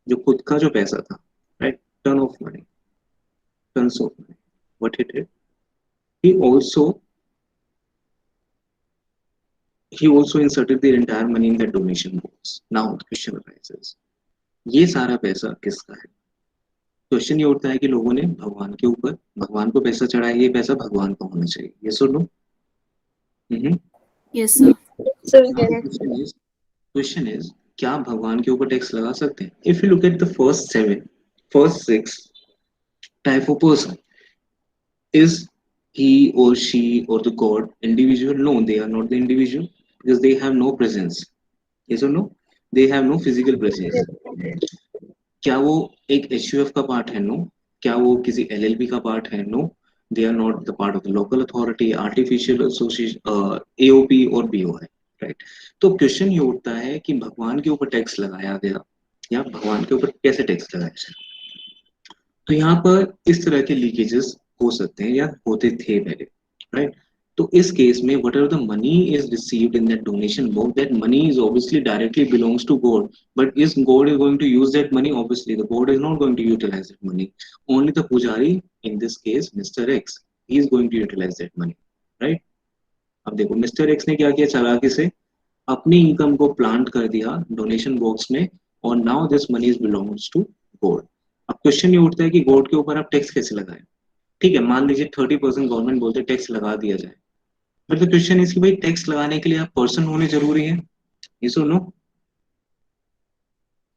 जो खुद का जो पैसा था, right, ton of money, tons of money, what he did, he also inserted the entire money in the donation box. Now the question arises, ये सारा पैसा किसका है? क्वेश्चन ये उठता है कि लोगों ने भगवान के ऊपर, भगवान को पैसा चढ़ाया, ये पैसा भगवान का होना चाहिए, ये सुन लो. Yes, sir. क्वेश्चन इज क्या भगवान के ऊपर टैक्स लगा सकते हैं? If you look at the first 6 type of person, is he or she or the god individual? No, they are not the individual because they have no presence. Yes or no? They have no physical presence. क्या वो एक HUF का part है? No. क्या वो किसी LLP का part है? No. They are not the part of the local authority, artificial association, AOP और BO है, राइट? तो क्वेश्चन ये उठता है कि भगवान के ऊपर टैक्स लगाया गया या भगवान के ऊपर कैसे टैक्स लगाया जाए. तो यहाँ पर इस तरह के लीकेजेस हो सकते हैं या होते थे पहले, राइट? तो इस केस में whatever the money is received in that donation box, that money is obviously directly belongs to God. But is God is going to use that money? Obviously, the God is not going to utilize that money. Only the pujari, in this case, Mr. X, he is going to utilize that money, right? अब देखो mister x ने क्या किया, चालाकी से अपनी income को plant कर दिया डोनेशन बॉक्स में और now this money is belongs to God. अब क्वेश्चन ये उठता है कि गॉड के ऊपर आप टैक्स कैसे लगाए। ठीक है, मान लीजिए 30% गवर्नमेंट बोलते हैं टैक्स लगा दिया जाए, बट द क्वेश्चन इज कि भाई टैक्स लगाने के लिए आप पर्सन होने जरूरी है, ये सुनो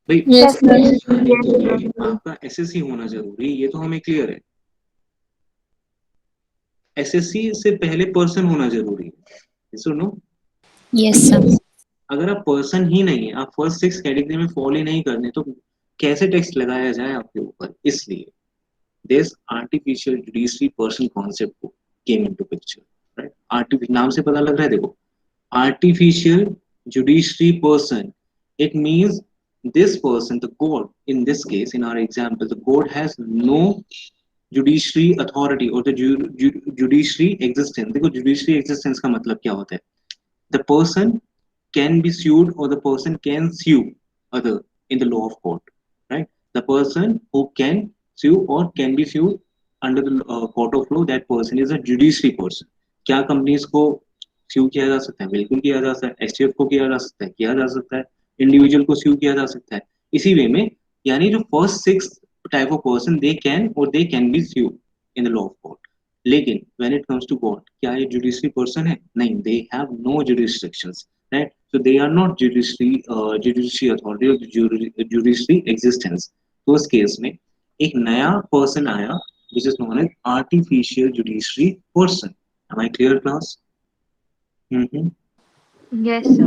भाई। Yes, sir. लगाने के लिए आपका एसएससी होना जरूरी, ये तो हमें क्लियर है। एसएससी से पहले पर्सन होना जरूरी है, ये सुनो। Yes, sir. अगर आप पर्सन ही नहीं है, आप फर्स्ट 6 कैटेगरी में फॉल ही नहीं करने, तो कैसे टैक्स लगाया जाए आपके ऊपर। इसलिए this artificial judiciary person concept को came into picture, right. Artificial नाम से पता लग रहा है, देखो artificial judiciary person, it means this person, the god, in this case in our example, the god has no judiciary authority or the judiciary existence। देखो judiciary existence का मतलब क्या होता है, the person can be sued or the person can sue other in the law of court, right? The person who can sue or can be sued under the court of law, that person is a judiciary person। क्या companies को स्यू किया जा सकता है? बिल्कुल किया जा सकता है। एसटीएफ को किया जा सकता है, किया जा सकता है। इंडिविजुअल को स्यू किया जा सकता है। इसी वे में यानी जो first 6 type of person they can और they can be sue in the law of court. लेकिन when it comes to court, क्या ये जुडिशरी पर्सन है? नहीं, they have no jurisdictions, right? So they are not judiciary authority or judiciary existence। तो उस case में एक नया पर्सन आया which is known as artificial judiciary person। Am I clear, class? Hmm. Yes, sir.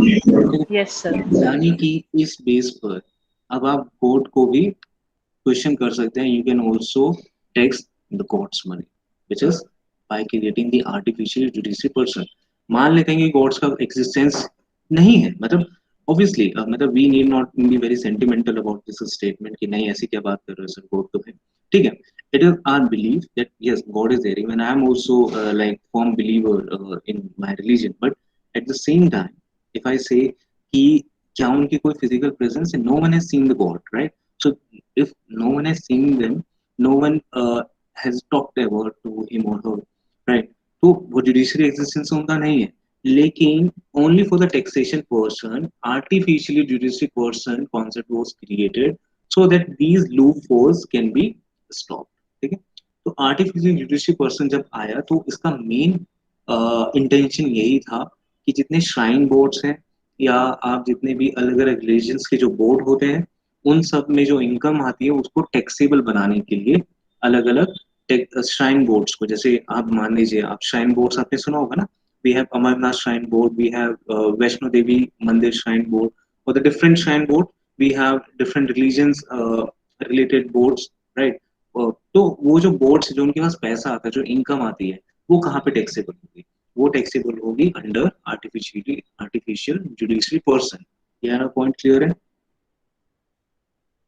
Yes, sir. यानी कि इस base पर अब आप कोर्ट को भी क्वेश्चन कर सकते हैं। You can also tax the courts money which is by creating the artificial judiciary person. मान लेते हैं कि कोर्ट्स का एग्जिस्टेंस नहीं है, मतलब ऑब्वियसली मतलब we need not be very sentimental about this statement कि नहीं ऐसी क्या बात कर रहे हो सर, कोर्ट तो है। ठीक है, it is our belief that yes, God is there, even I am also like firm believer in my religion, but at the same time if I say कि क्या उनकी कोई फिजिकल प्रेजेंस है? No one has seen the God, right? So if no one has seen them, no one has talked about to him और her, right? तो वो judiciary existence उनका नहीं है। लेकिन only for the taxation person artificially judiciary person concept was created so that these loopholes can be stop. ठीक है, तो आर्टिफिशियल जुडिशरी पर्सन जब आया तो इसका मेन इंटेंशन यही था कि जितने श्राइन बोर्ड्स हैं या आप जितने भी अलग अलग रिलीजन्स के जो बोर्ड होते हैं, उन सब में जो इनकम आती है उसको टैक्सेबल बनाने के लिए अलग अलग श्राइन बोर्ड्स को, जैसे आप मान लीजिए, आप श्राइन बोर्ड्स आपने सुना होगा ना, we have Amarnath shrine board, we have Vaishno Devi Mandir shrine board, और the different shrine board we have different religions related boards, right? तो वो जो बोर्ड्स, जो उनके पास पैसा आता है, जो इनकम आती है, वो कहाँ पे टैक्सेबल होगी? वो टैक्सेबल होगी अंडर आर्टिफिशियल जुडिशरी पर्सन। ये हमारा पॉइंट क्लियर है?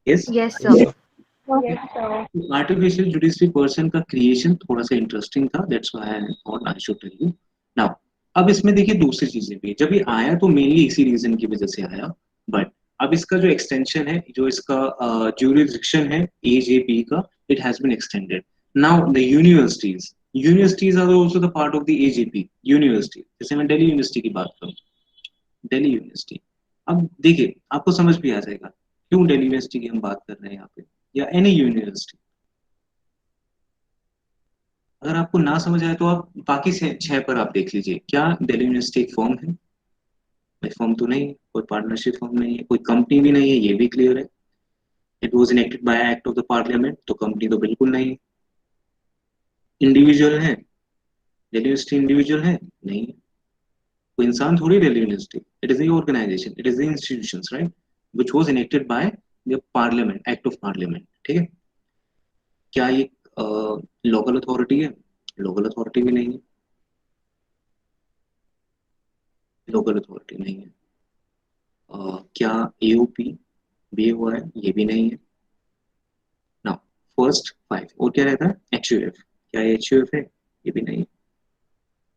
Yes. Yes, sir. Yes, sir. Artificial judiciary person का क्रिएशन थोड़ा सा इंटरेस्टिंग था, that's why I thought I should tell you now. अब इसमें देखिए दूसरी चीजें भी, जब ये आया तो मेनली इसी रीजन की वजह से आया, बट अब इसका जो एक्सटेंशन है, जो इसका ज्यूरिडिक्शन है एजेपी का, it has been extended. Now the universities are also the part of the AJP university. जैसे मैं दिल्ली यूनिवर्सिटी की बात करूं, दिल्ली यूनिवर्सिटी, अब देखिए आपको समझ भी आ जाएगा क्यों दिल्ली यूनिवर्सिटी की हम बात कर रहे हैं यहाँ पे, या एनी यूनिवर्सिटी। अगर आपको ना समझ आए तो आप बाकी 6 पर आप देख लीजिए, क्या दिल्ली यूनिवर्सिटी एक फॉर्म है? फॉर्म तो नहीं है, कोई पार्टनरशिप फॉर्म नहीं है, कोई कंपनी भी नहीं है, ये भी क्लियर है। It was enacted bye act of the parliament, तो कंपनी तो बिल्कुल नहीं है। इंडिविजुअल है दिल्ली यूनिवर्सिटी? इंडिविजुअल है नहीं है, कोई इंसान थोड़ी Delhi university, it is the organisation, it is the institutions, right, which was enacted by the parliament, act of parliament. ठीक है, क्या ये लोकल अथॉरिटी है? लोकल अथॉरिटी भी नहीं है, लोकल अथॉरिटी नहीं है। क्या एओपी भी हुआ है? ये भी नहीं है। नाउ फर्स्ट 5 और क्या रहता है? एचयूएफ, क्या एचयूएफ है? ये भी नहीं है।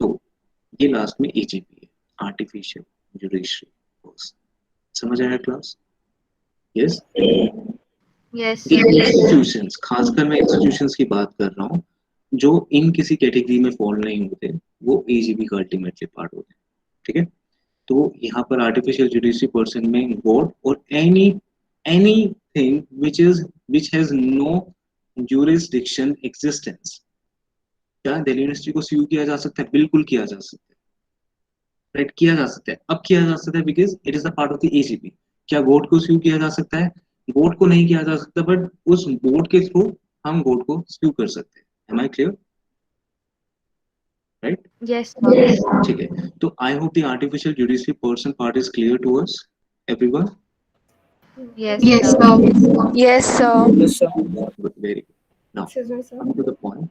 तो ये लास्ट में एजीपी है, आर्टिफिशियल जुडिशरी पर्सन। समझ आया class? Yes. Yes, sir. Institutions, खासकर मैं इंस्टीट्यूशंस की बात कर रहा हूँ जो इन किसी कैटेगरी में फॉल नहीं होते, वो एजीबी का अल्टीमेटली पार्ट होते हैं। ठीक है, तो यहाँ पर आर्टिफिशियल जुडिशरी पर्सन में बोर्ड और any anything which has no jurisdiction existence. क्या दिल्ली यूनिवर्सिटी को स्यू किया जा सकता है? बिल्कुल किया जा सकता है, राइट, किया जा सकता है। अब किया जा सकता है because it is the part of the AGP. क्या बोर्ड को स्यू किया जा सकता है? बोर्ड को नहीं किया जा सकता, बट उस बोर्ड के थ्रू हम बोर्ड को स्यू कर सकते हैं। Am I clear? Right, Yes, sir. ठीक है। तो I hope the artificial judiciary person part is clear to us everyone. Yes, Yes, sir. sir. Yes, sir. Yes, sir. Very good. Now Excuse me, sir. coming to the point,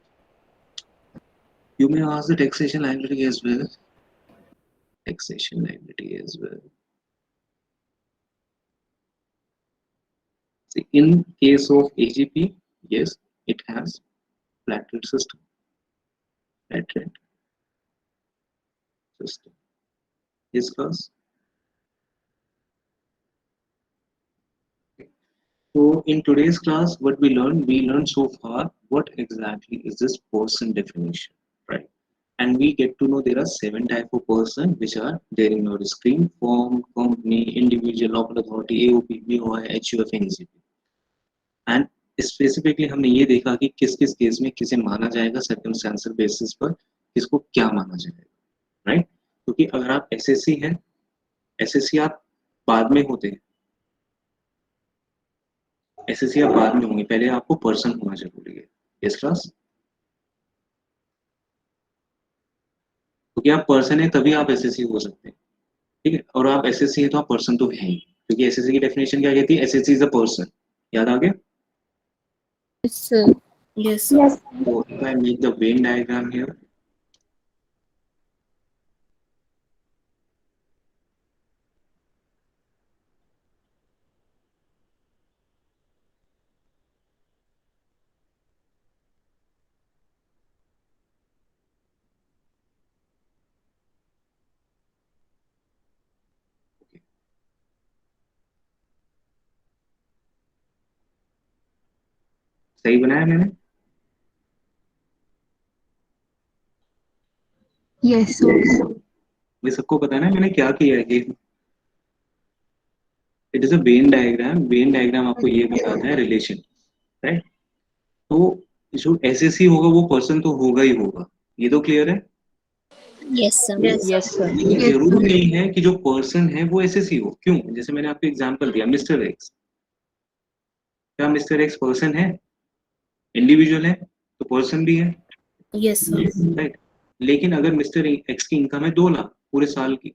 you may ask the taxation liability as well. Taxation liability as well. See, in case of AGP, yes, it has flat rate system. Flat rate system. Yes, class. So in today's class, what we learned so far what exactly is this person definition, right? And we get to know there are 7 type of person which are there in your screen: firm, company, individual, local authority, AOP, BOI, HUF, NGP. And specifically हमने ये देखा कि किस किस case में किसे माना जाएगा, सर्कमस्टेंशियल बेसिस पर किसको क्या माना जाएगा, राइट? क्योंकि अगर आप एसएससी हैं, एसएससी आप बाद में होते हैं, एसएससी आप बाद में होंगे, पहले आपको पर्सन होना जरूरी है। Yes class? क्योंकि आप पर्सन है तभी आप एसएससी हो सकते हैं, ठीक है? और आप एसएससी है तो आप पर्सन तो है ही, क्योंकि एसएससी की डेफिनेशन क्या कहती है? SSC is a person. याद आ गया? Yes, sir. Yes, sir. Yes. So if I make the Venn diagram here, सही बनाया मैंने? Yes, sir. ये सबको पता है ना मैंने क्या किया है कि it is a Venn diagram. Venn diagram आपको ये बताता है रिलेशन, राइट? तो जो एसएससी होगा वो पर्सन तो होगा ही होगा, ये तो क्लियर है। Yes, sir. Yes, sir. लेकिन Yes, जरूरी sir. नहीं है कि जो पर्सन है वो एसएससी हो। क्यों? जैसे मैंने आपको एग्जांपल दिया मिस्टर एक्स, क्या मिस्टर एक्स पर्सन है? इंडिविजुअल है तो पर्सन भी है, Yes, sir. राइट? लेकिन अगर मिस्टर एक्स की इनकम है 2 लाख पूरे साल की,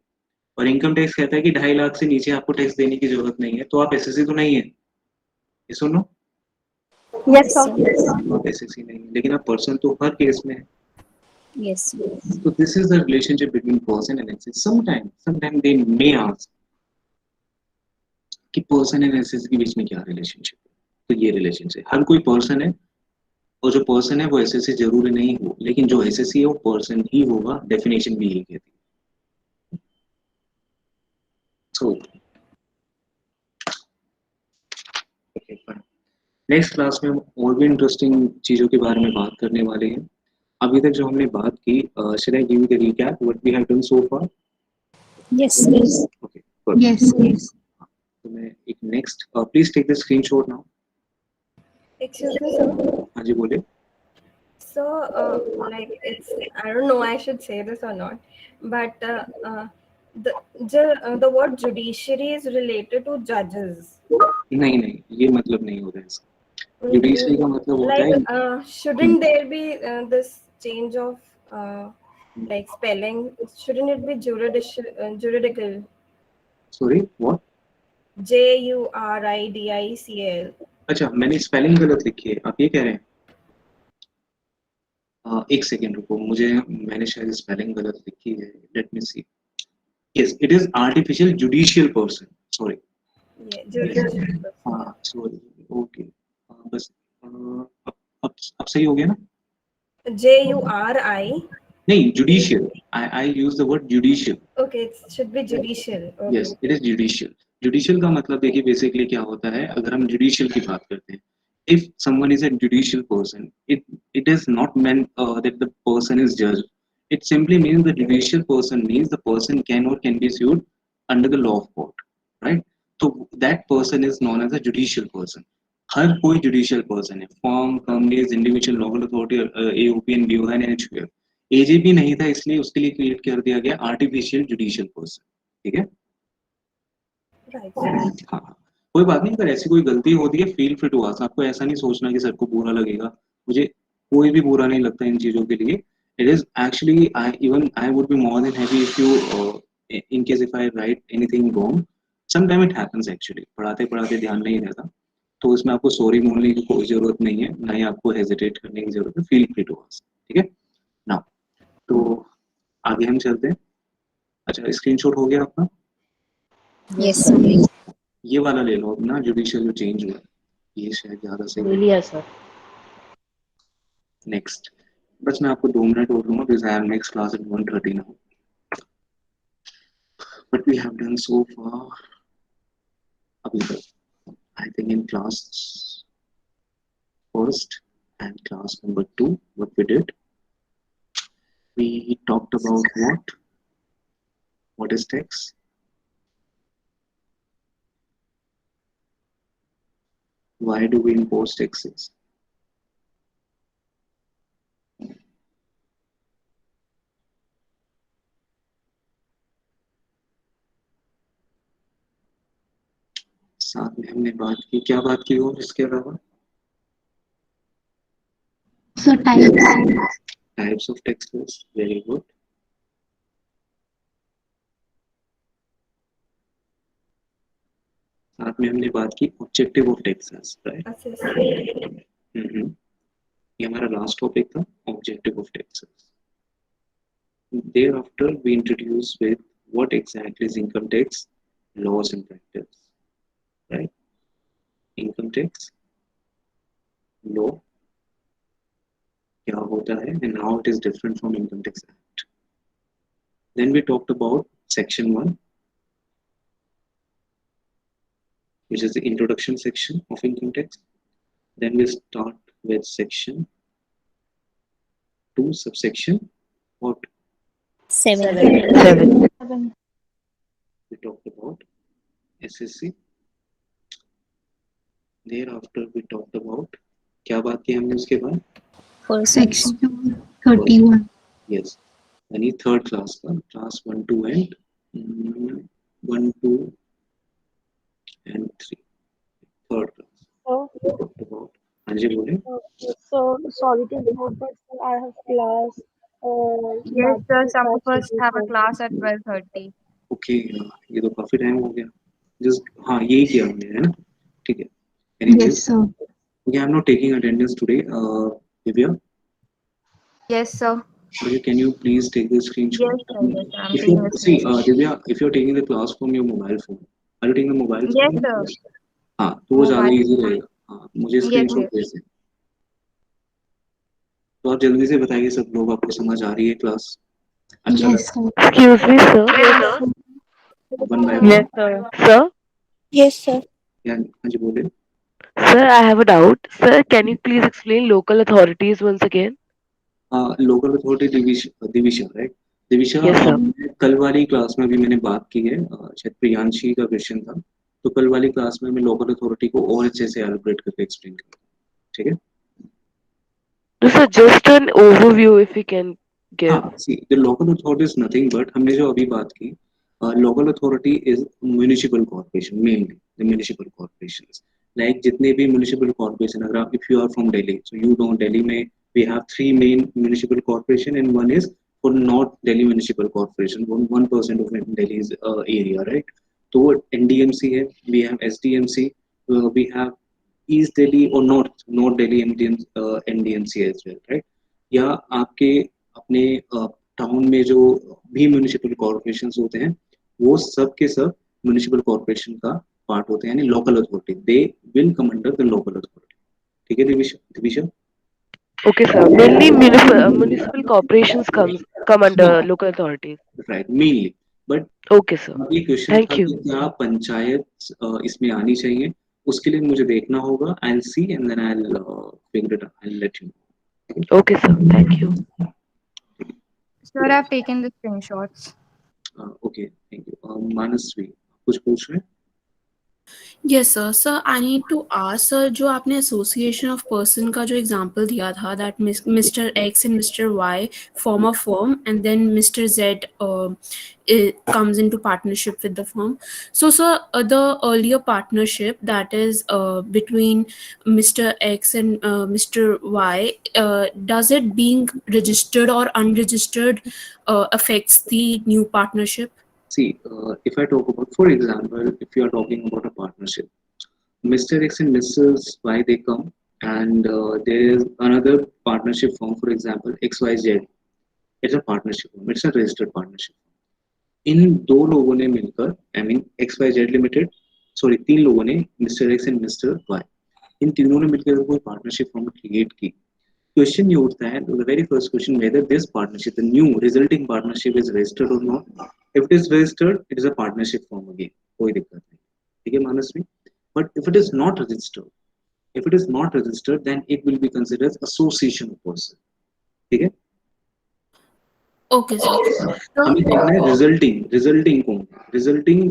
और इनकम टैक्स कहता है कि 2.5 लाख से नीचे आपको टैक्स देने की जरूरत नहीं है, तो आप एसएससी तो नहीं है। ये सुनो, Yes, Yes, sir. sir. आप एसएससी नहीं है, लेकिन आप पर्सन तो हर केस में है। Yes, sir. So this is the relationship between person and SS. Sometimes they may ask कि person and SS के बीच में क्या relationship है? तो ये relationship हर कोई person है, और जो person है वो SS जरूरी नहीं हो, लेकिन जो SS है वो person ही होगा। Definition भी यही कहती है। So okay, fine. Next class में हम और भी इंटरेस्टिंग चीजों के बारे में बात करने वाले हैं। अभी तक जो हमने बात की, should I give you the recap what we have done so far? Yes, sir. Okay, good. Yes, sir. तो मैं एक next, please take the screenshot now. Excuse me, sir. हाँ जी बोले। So, like it's I don't know I should say this or not, but the word judiciary is related to judges. नहीं नहीं, ये मतलब नहीं होता है इसका। जुडिशरी का मतलब होता है, Like, shouldn't there be this change of like spelling? Shouldn't it be juridical? Sorry what? JURIDICAL. अच्छा, मैंने स्पेलिंग गलत लिखी है, आप ये कह रहे हैं? एक सेकेंड रुको, मैंने शायद स्पेलिंग गलत लिखी है। Let me see. Yes, it is artificial judicial person. Sorry, Yeah, judicial. हाँ सॉरी, ओके। बस अब सही हो गया ना? JURI. नहीं, judicial, I use the word judicial. Okay, it should be judicial. Okay. Yes, it is judicial. Judicial का मतलब देखिए बेसिकली क्या होता है, अगर हम जुडिशियल की बात करते हैं, if someone is a judicial person, it is not meant that the person is judge. It simply means the judicial person means the person can or can be sued under the law of court, right? तो that person is known as a judicial person. हर कोई judicial person है, firm, companies, individual, local authority, एओपीएन, बीओएन, HUF. AJP नहीं था, इसलिए उसके लिए क्रिएट कर दिया गया आर्टिफिशियल जुडिशियल पर्सन. ठीक है. Right sir. हाँ, कोई बात नहीं. अगर ऐसी कोई गलती होती है, फील फ्री टू आस्क. आपको ऐसा नहीं सोचना कि सर को बुरा लगेगा. मुझे कोई भी बुरा नहीं लगता इन चीज़ों के लिए. It is actually, I would be more than happy if you, in case if I write anything wrong. Some time it happens actually. पढ़ाते पढ़ाते ध्यान नहीं रहता, तो इसमें आपको सॉरी बोलने की कोई जरूरत नहीं है, ना ही आपको हेजिटेट करने की जरूरत है. Feel free to ask. ठीक है ना. तो आगे हम चलते हैं. अच्छा, स्क्रीनशॉट हो गया आपका? Yes, Yes, sir. sir. ये वाला ले लो अपना, जुडिशियल जो चेंज हुआ है, ये शायद ज़्यादा सही है. ले लिया सर. नेक्स्ट. बस मैं आपको 2 मिनट और दूंगा, because I have next class at 1:30 now. But we have done so far अभी तक. I think in class first and class number 2, what we did, we talked about what is tax, why do we impose taxes, साथ में हमने बात की, क्या बात की और इसके अलावा? So types. Types of taxes. Very good. साथ में हमने बात की objective of taxes, right. Assessment. ये हमारा लास्ट टॉपिक था, objective of taxes. Thereafter we introduce with what exactly is income tax, laws and practice, right. Income tax law क्या होता है and how it is different from income tax act. Then we talked about section 1, which is the introduction section of income tax. Then we start with section 2, subsection what? 7. 7. We talked about SSC. Thereafter we talked about, क्या बात की हमने उसके बाद? Section 31. Yes, यानी third class का, class 1, 2 and 1, 2 and 3, third class. So, We talked about. हाँ जी बोले. so sorry to interrupt, but sir, I have class. Yes, That sir. is Some of not us have a scheduled class for at 12:30. Okay, ये तो काफी time हो गया. Just हाँ, यही किया हमने, है ना. ठीक है. Anyways, Yes, sir. okay, I'm not taking attendance today. Divya, Yes, sir. Divya, can you please take the screenshot? Yes, sir. Yes, sir. I'm If you taking a see, screenshot. Divya, if you're taking the class from your mobile phone, are you taking the mobile Yes, phone? sir. हाँ, तो वो ज़्यादा Mobile easy phone. रहेगा. हाँ, मुझे Yes, screenshot yes. भेज दें. तो आप जल्दी से बताइए सब लोग, आपको समझ आ रही है क्लास? अच्छा Yes, लगा? sir. Excuse me, sir. One by Yes, one. sir. Sir, Yes, sir. हाँ जी बोले. sir, I have a doubt. Sir, can you please explain local authorities once again? Local authority Divisha, right. Divisha, Yes, sir. कल वाली class में भी मैंने बात की है, शायद प्रियांशी का क्वेश्चन था, तो कल वाली क्लास में मैं लोकल अथॉरिटी को और अच्छे से एलिब्रेट करके एक्सप्लेन करूँगा. ठीक है. No, sir, just an overview if you can give. हाँ, see the local authority is nothing but, हमने जो अभी बात की, local authority is municipal corporation, mainly the municipal corporations. Like जितने भी म्युनिसिपल कॉर्पोरेशन, अगर आप, if you are from Delhi, so you know Delhi में we have 3 main municipal corporation and one is for north Delhi municipal corporation, 1% of Delhi's area, right. तो NDMC है, we have SDMC, we have east Delhi और north Delhi NDMC as well, right. या आपके अपने town में जो भी म्यूनिसिपल कॉर्पोरेशन होते हैं, वो सब के सब म्यूनिसिपल कॉर्पोरेशन का पार्ट होते हैं, यानी local authority. They will come under the local authority. ठीक है Divisha. Divisha, Okay, sir. Mainly municipal corporations come under हाँ, local authorities. Right, mainly. But Okay, sir. ये क्वेश्चन था Thank कि you. क्या पंचायत इसमें आनी चाहिए, उसके लिए मुझे देखना होगा. I will see and then I will figure it, I will let you. Okay, sir. Thank you. Sir, I've taken the screenshots. Okay, thank you. Manasvi कुछ पूछ रहे हैं? Yes sir. Sir I need to ask sir, जो आपने association of person का जो example दिया था, that mister X and mister Y form a firm and then Mr. Z comes into partnership with the firm. So sir, the earlier partnership, that is between Mr. X and Mr. Y, does it being registered or unregistered affects the new partnership? See, if I talk about, for example, if you are talking about a partnership, Mr. X and Mrs. Y, they come, and there is another partnership firm, for example, XYZ. It's a partnership firm. It's a registered partnership. इन दो लोगों ने मिलकर, I mean XYZ limited, sorry, तीन लोगों ने, mister X and mister Y, इन तीनों ने मिलकर कोई पार्टनरशिप फॉर्म क्रिएट की. Question ये उठता है, the very first question, whether this partnership, the new resulting partnership, is registered or not. If it is registered, it is a partnership form again. कोई दिक्कत नहीं, ठीक है मानसवी. But if it is not registered, then it will be considered as association of person. ठीक है. Okay sir. हमें देखना है रिजल्टिंग कौन है, रिजल्टिंग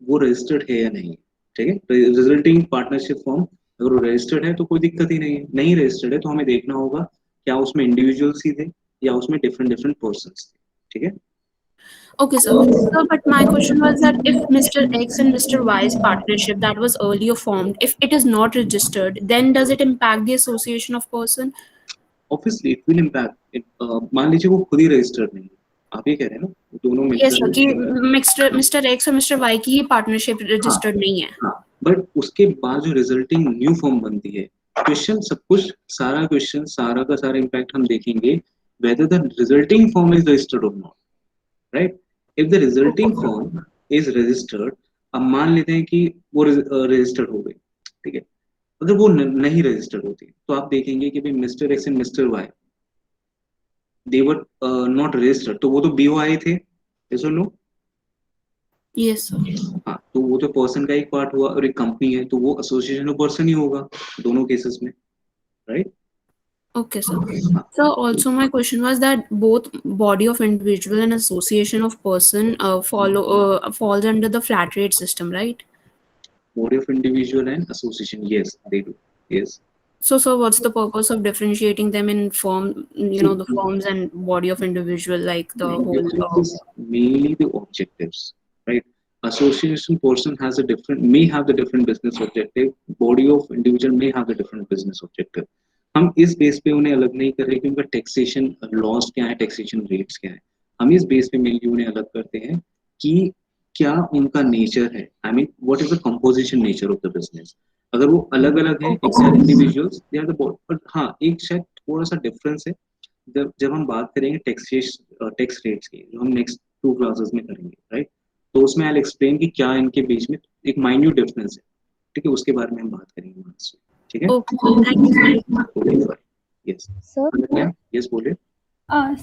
वो रजिस्टर्ड है या नहीं. ठीक है, रिजल्टिंग पार्टनरशिप फॉर्म अगर वो रजिस्टर्ड है तो कोई दिक्कत ही नहीं है. नहीं रजिस्टर्ड है तो हमें देखना होगा क्या उसमें इंडिविजुअल्स ही थे या उसमें डिफरेंट डिफरेंट पर्सन्स थे. ठीक है. Okay, sir. Sir, but my question was that if Mr. X and Mr. Y's partnership that was earlier formed, if it is not registered, then does it impact the association of person? Obviously it will impact. मान लीजिए वो खुद ही registered नहीं है, आप ये कह रहे हैं ना, दोनों Yes, sir. कि मिलकर. Mr. X और Mr. Y की ही partnership हाँ registered नहीं है. हाँ, बट उसके बाद जो रिजल्टिंग न्यू फॉर्म बनती है, क्वेश्चन सब कुछ, सारा क्वेश्चन, सारा का सारा इम्पैक्ट हम देखेंगे whether the resulting form is registered or not, right? If the resulting form is registered, अब मान लेते हैं कि वो रजिस्टर्ड हो गई, ठीक है. अगर वो नहीं रजिस्टर्ड होती तो आप देखेंगे कि भाई mister X and mister Y, they were not registered, तो वो तो बीओआई थे. ऐसा नो. Yes, sir. हाँ, तो वो तो पर्सन का एक पार्ट हुआ, और एक कंपनी है तो वो एसोसिएशन ऑफ पर्सन ही होगा दोनों केसेस में, right. Okay, sir. So also my question was that both body of individual and association of person falls under the flat rate system, right? Body of individual and association, yes, they do. Yes. So what's the purpose of differentiating them in form, See, the forms and body of individual, like the whole? difference is mainly the objectives, right? Association person has a different, may have the different business objective. Body of individual may have a different business objective. हम इस base पे उन्हें अलग नहीं कर रहे कि उनका टैक्सेशन लॉस क्या है, टैक्सेशन रेट्स क्या है. हम इस बेस पे मेनली उन्हें अलग करते हैं कि क्या उनका नेचर है, I mean what is the composition nature of the business. अगर वो अलग अलग हैं, एक साथ individuals, they are the body. But हाँ, एक शायद थोड़ा सा डिफरेंस है. जब हम बात करेंगे टैक्स रेट्स की, जो हम नेक्स्ट 2 क्लासेस में करेंगे, राइट, तो उसमें आई एक्सप्लेन कि क्या इनके बीच में एक माइन्यूट डिफरेंस है. ठीक है, उसके बारे में हम बात करेंगे वहां से. ठीक है. Okay, thank you, sir. Yes. Sir, yes, बोलिए.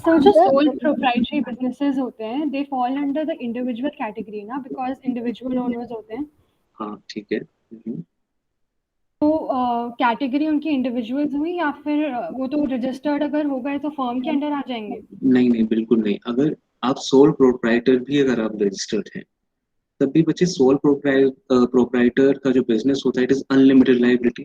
So जो sir, sole proprietary businesses होते हैं, they fall under the individual category ना, because individual owners होते हैं. हाँ, ठीक है. तो कैटेगरी उनकी इंडिविजुअल्स हुई या फिर वो तो रजिस्टर्ड अगर हो गए तो फर्म के अंडर आ जाएंगे? नहीं नहीं, बिल्कुल नहीं. अगर आप सोल प्रोप्राइटर भी अगर आप रजिस्टर्ड हैं, तब भी बच्चे सोल प्रोप्राइटर का जो बिजनेस होता है, it is unlimited liability,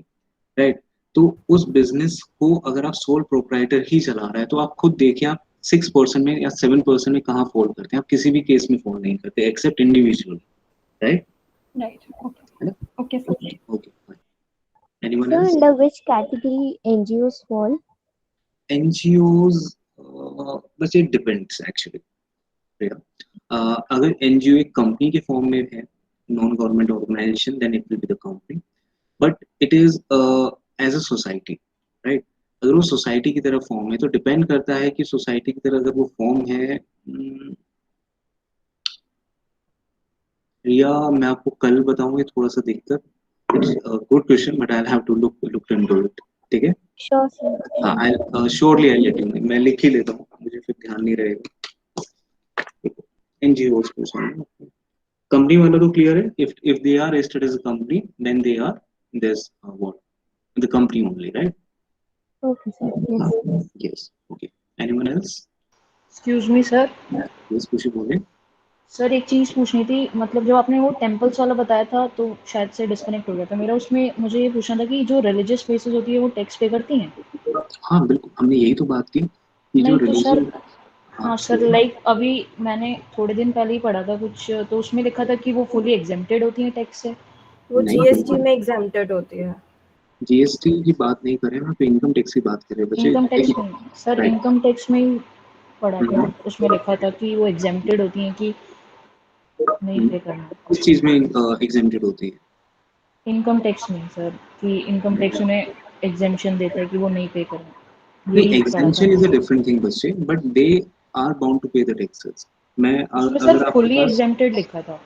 right. तो उस बिजनेस को अगर आप सोल प्रोप्राइटर ही चला रहा है तो आप खुद देखिए, आप 6% में या 7% में कहाँ फॉल करते हैं. आप किसी भी केस में फॉल नहीं करते except individual, right. Right. Okay. Okay sir. Okay. Anyone sir, else? under which category NGOs fall? NGOs, बस इट डिपेंड्स एक्चुअली. अगर एनजीओ एक कंपनी के फॉर्म में है, non government organisation, then it will be the company. But it is as a society, right. अगर वो society की तरह फॉर्म है तो डिपेंड करता है कि सोसाइटी की तरह अगर वो फॉर्म है, या मैं आपको कल बताऊंगा थोड़ा सा देखकर. It's good question, but I have to look into it. ठीक है. Sure, sir. हाँ, I surely I let you know. मैं लिख ही लेता हूँ, मुझे फिर ध्यान नहीं रहेगा. एनजीओ कंपनी वाला तो क्लियर है. If they are registered as a company, then they are this what the company only, right. Okay, sir. Yes. Yes. Okay. Anyone else? Excuse me, sir. Yes, खुशी बोले. सर एक चीज़ पूछनी थी, मतलब जब आपने वो टेम्पल्स वाला बताया था तो शायद से डिस्कनेक्ट हो गया था मेरा। उसमें मुझे ये पूछना था कि जो रिलीजियस प्लेसेस होती है वो टैक्स पे करती हैं? हाँ बिल्कुल, हमने यही तो बात की कि जो नहीं तो सर, रिलीजन। हाँ सर, लाइक अभी मैंने थोड़े दिन पहले ही पढ़ा था कुछ, तो उसमें लिखा था कि वो फुली एग्जेम्प्टेड होती हैं टैक्स से। वो नहीं, जीएसटी में एग्जेम्प्टेड होती है। जीएसटी की बात नहीं कर रहे हैं, तो इनकम टैक्स की बात कर रहे हैं बच्चे। इनकम टैक्स में सर, राइट। इनकम टैक्स में ही पढ़ा था, उसमें लिखा था कि वो एग्जेम्प्टेड होती हैं कि नहीं पे करना। किस चीज में एग्जेम्प्टेड होती है? इनकम टैक्स में सर, कि इनकम टैक्स उन्हें एग्जेम्पशन देता है कि वो नहीं पे करना, नहीं, यही पढ़ा था एग्जेम्पशन इज मैंने। अ डिफरेंट थिंग बच्चे, but they are bound to pay the taxes. मैं उसमें सर अगर आपके फुली पास, एग्जेम्प्टेड लिखा था।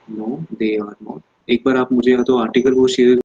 No they are not. एक बार आप मुझे या तो आर्टिकल वो शेयर